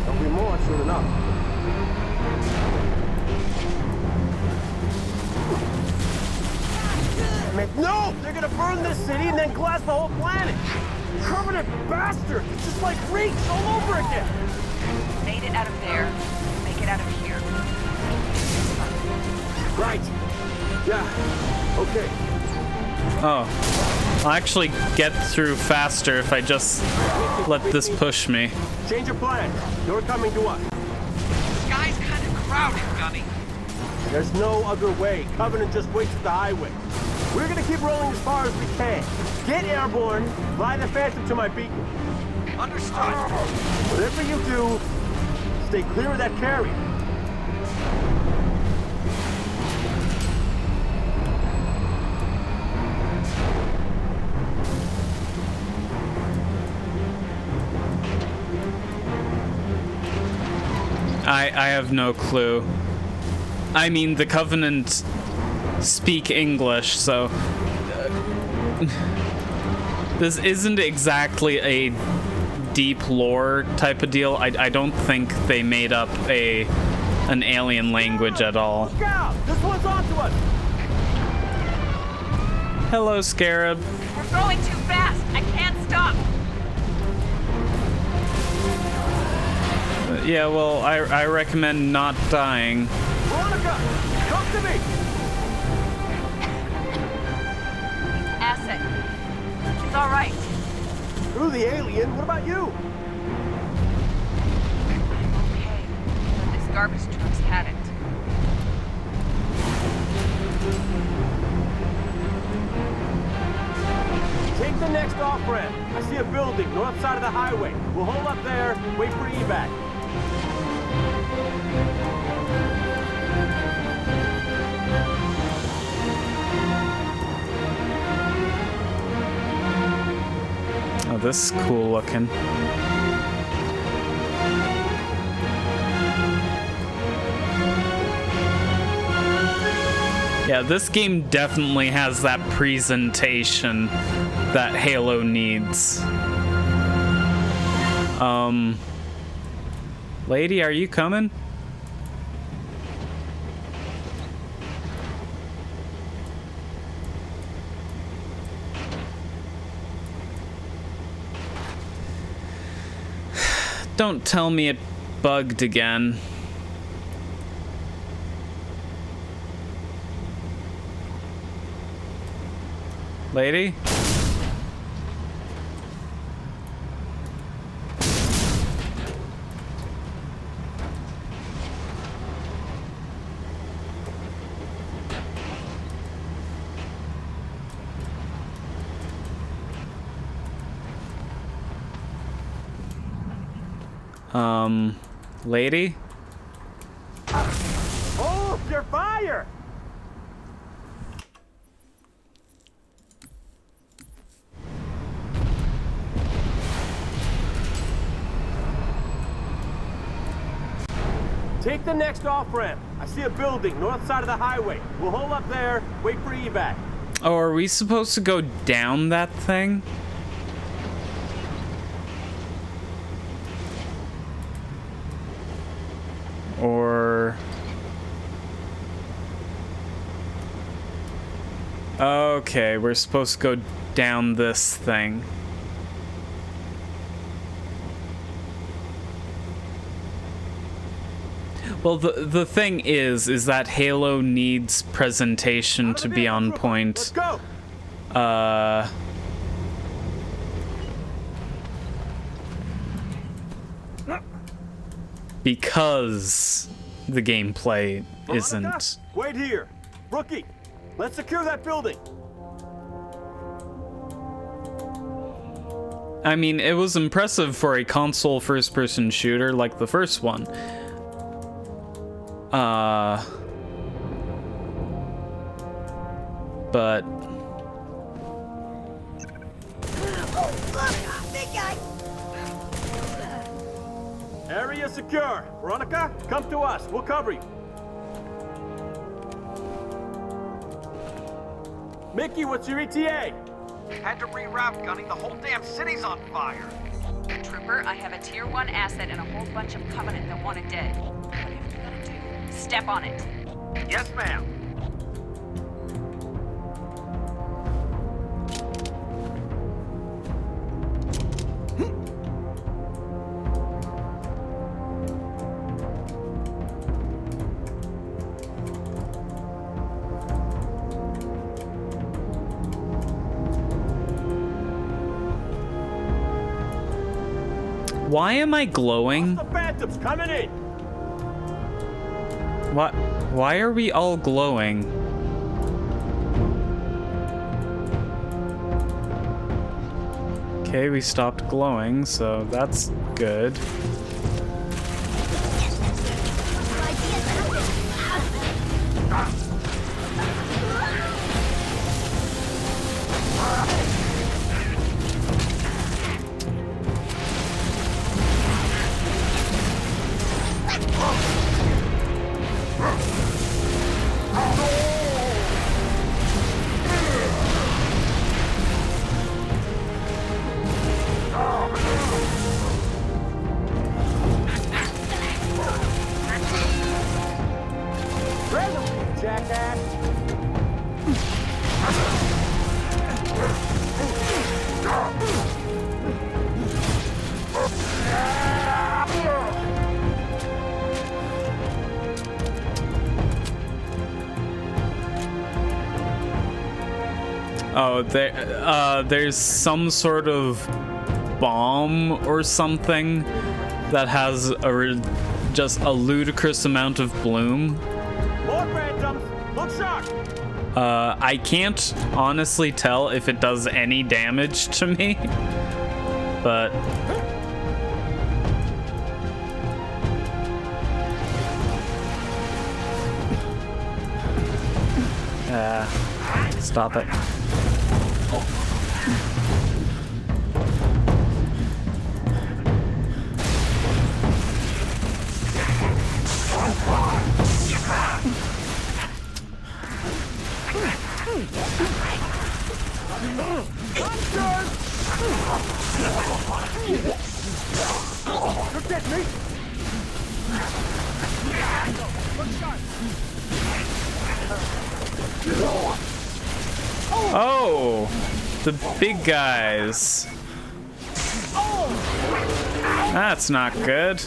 Speaker 8: There'll be more soon enough. No! They're gonna burn this city and then glass the whole planet! Covenant bastards! It's just like reeks all over again!
Speaker 9: Made it out of there. Make it out of here.
Speaker 8: Right. Yeah. Okay.
Speaker 1: Oh. I'll actually get through faster if I just let this push me.
Speaker 8: Change your plan. You're coming to us.
Speaker 11: The sky's kind of crowded, Gunny.
Speaker 8: There's no other way. Covenant just waits at the highway. We're gonna keep rolling as far as we can. Get airborne, fly the Phantom to my beacon.
Speaker 11: Understood.
Speaker 8: Whatever you do, stay clear of that carrier.
Speaker 1: I have no clue. I mean, the Covenant speak English, so this isn't exactly a deep lore type of deal. I don't think they made up an alien language at all.
Speaker 8: Look out! This one's onto us!
Speaker 1: Hello, Scarab.
Speaker 9: We're going too fast. I can't stop.
Speaker 1: Yeah, well, I recommend not dying.
Speaker 8: Veronica, come to me!
Speaker 9: Asset. It's all right.
Speaker 8: Through the alien, what about you?
Speaker 9: Okay, but this garbage truck's had it.
Speaker 8: Take the next off-ramp. I see a building, north side of the highway. We'll hold up there, wait for evac.
Speaker 1: Oh, this is cool looking. Yeah, this game definitely has that presentation that Halo needs. Lady, are you coming? Don't tell me it bugged again. Lady? Lady?
Speaker 8: Oh, your fire! Take the next off-ramp. I see a building, north side of the highway. We'll hold up there, wait for evac.
Speaker 1: Oh, are we supposed to go down that thing? Or... Okay, we're supposed to go down this thing. Well, the thing is that Halo needs presentation to be on point.
Speaker 8: Let's go.
Speaker 1: Because the gameplay isn't.
Speaker 8: Wait here. Rookie, let's secure that building.
Speaker 1: I mean, it was impressive for a console first-person shooter like the first one. But...
Speaker 2: Oh, look! Big guy!
Speaker 8: Area secure. Veronica, come to us. We'll cover you. Mickey, what's your ETA?
Speaker 6: Had to reroute, Gunny. The whole damn city's on fire.
Speaker 9: Trooper, I have a Tier 1 asset and a whole bunch of Covenant that want it dead. Whatever you gotta do, step on it.
Speaker 6: Yes, ma'am.
Speaker 1: Why am I glowing?
Speaker 8: The Phantom's coming in.
Speaker 1: What? Why are we all glowing? Okay, we stopped glowing, so that's good. Oh, there's some sort of bomb or something that has just a ludicrous amount of bloom.
Speaker 8: More Phantoms! Look sharp!
Speaker 1: I can't honestly tell if it does any damage to me, but... Stop it. Oh, the big guys. That's not good.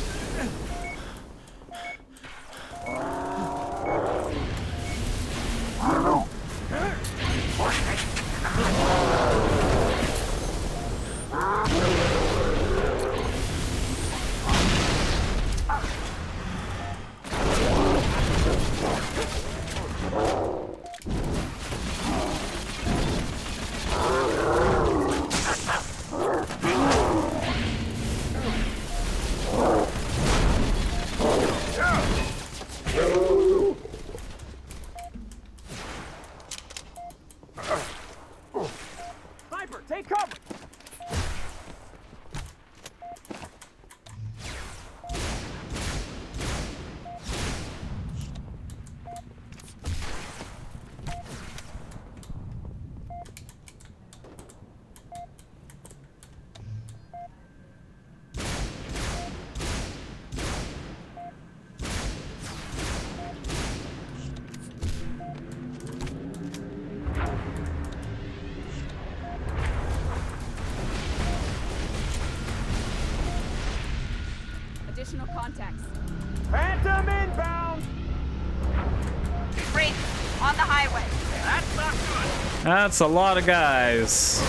Speaker 9: on the highway.
Speaker 6: That's not good.
Speaker 1: That's a lot of guys.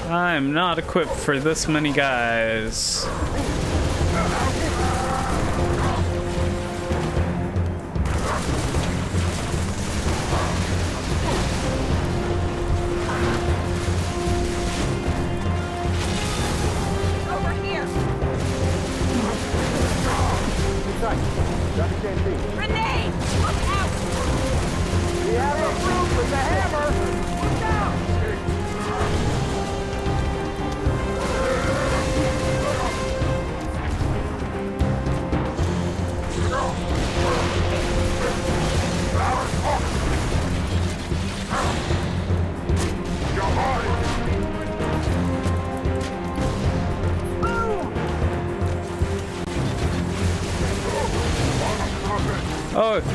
Speaker 1: I'm not equipped for this many guys.
Speaker 9: Over here. Grenade! Look out!
Speaker 8: We have a fruit with the hammer! Look out!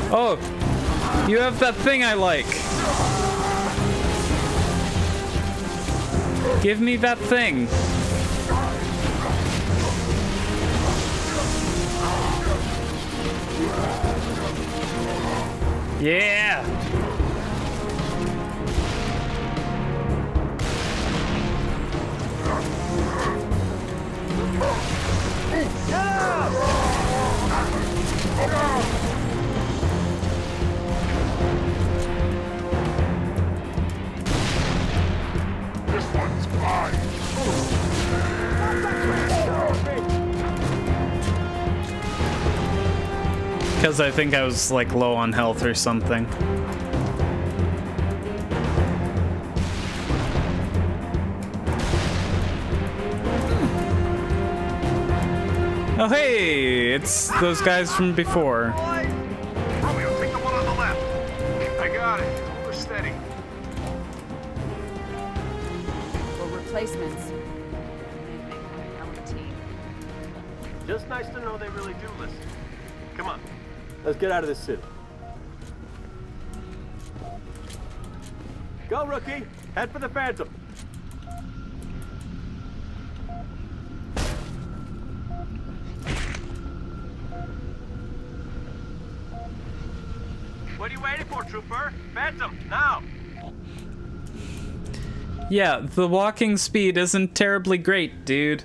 Speaker 1: Oh, you have that thing I like. Give me that thing. Yeah. Because I think I was like low on health or something. Oh hey, it's those guys from before.
Speaker 5: Romeo, take the one on the left.
Speaker 6: I got it. We're steady.
Speaker 12: For replacements.
Speaker 8: Just nice to know they really do listen. Come on, let's get out of this city. Go, rookie. Head for the Phantom. What are you waiting for, Trooper? Phantom, now!
Speaker 1: Yeah, the walking speed isn't terribly great, dude.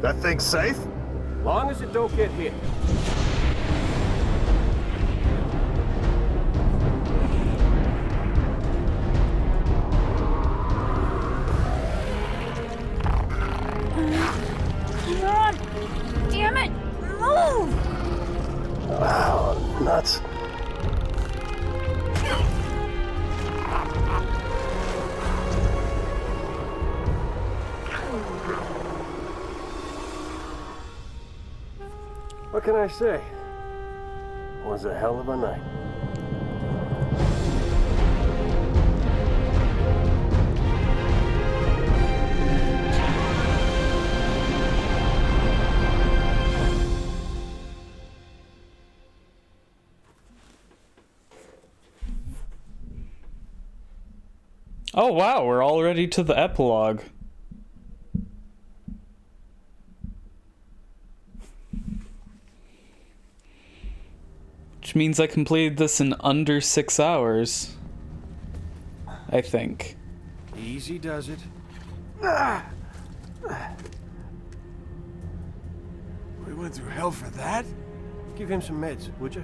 Speaker 5: That thing's safe?
Speaker 8: Long as it don't get hit.
Speaker 2: Come on! Damn it! Move!
Speaker 3: Wow, nuts.
Speaker 8: What can I say? It was a hell of a night.
Speaker 1: Oh wow, we're already to the epilogue. Which means I completed this in under 6 hours. I think.
Speaker 8: Easy does it.
Speaker 4: We went through hell for that?
Speaker 8: Give him some meds, would you?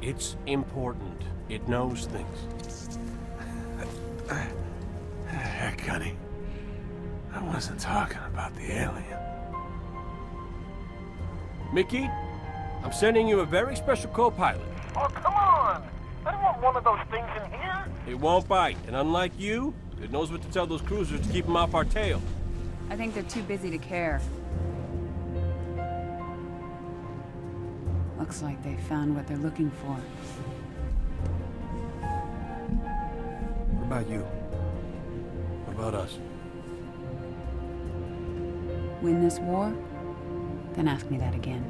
Speaker 8: It's important. It knows things.
Speaker 4: Heck, honey. I wasn't talking about the alien.
Speaker 8: Mickey, I'm sending you a very special co-pilot.
Speaker 5: Oh, come on! I don't want one of those things in here.
Speaker 8: It won't bite, and unlike you, it knows what to tell those cruisers to keep them off our tail.
Speaker 12: I think they're too busy to care. Looks like they found what they're looking for.
Speaker 8: What about you? What about us?
Speaker 12: Win this war? Then ask me that again.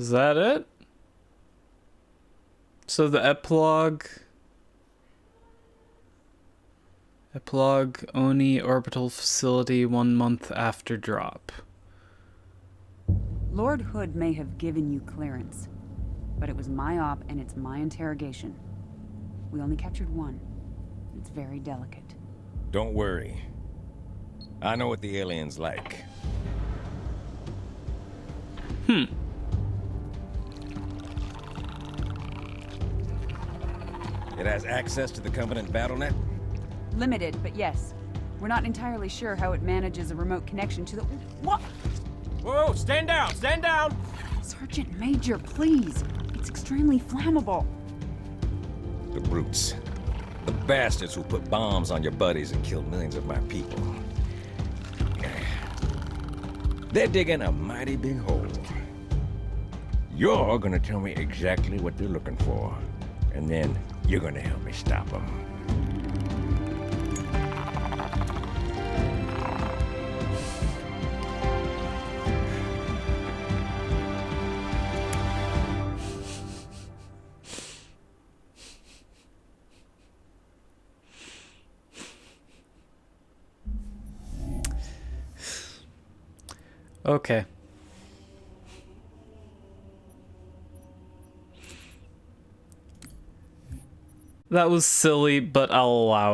Speaker 1: Is that it? So the epilogue... Epilogue, Oni orbital facility 1 month after drop.
Speaker 12: Lord Hood may have given you clearance, but it was my op and it's my interrogation. We only captured one. It's very delicate.
Speaker 13: Don't worry. I know what the alien's like. It has access to the Covenant BattleNet?
Speaker 12: Limited, but yes. We're not entirely sure how it manages a remote connection to the... What?
Speaker 8: Whoa, stand down, stand down!
Speaker 12: Sergeant Major, please. It's extremely flammable.
Speaker 13: The brutes. The bastards who put bombs on your buddies and killed millions of my people. They're digging a mighty big hole. You're gonna tell me exactly what they're looking for, and then you're gonna help me stop them.
Speaker 1: Okay. That was silly, but I'll allow it.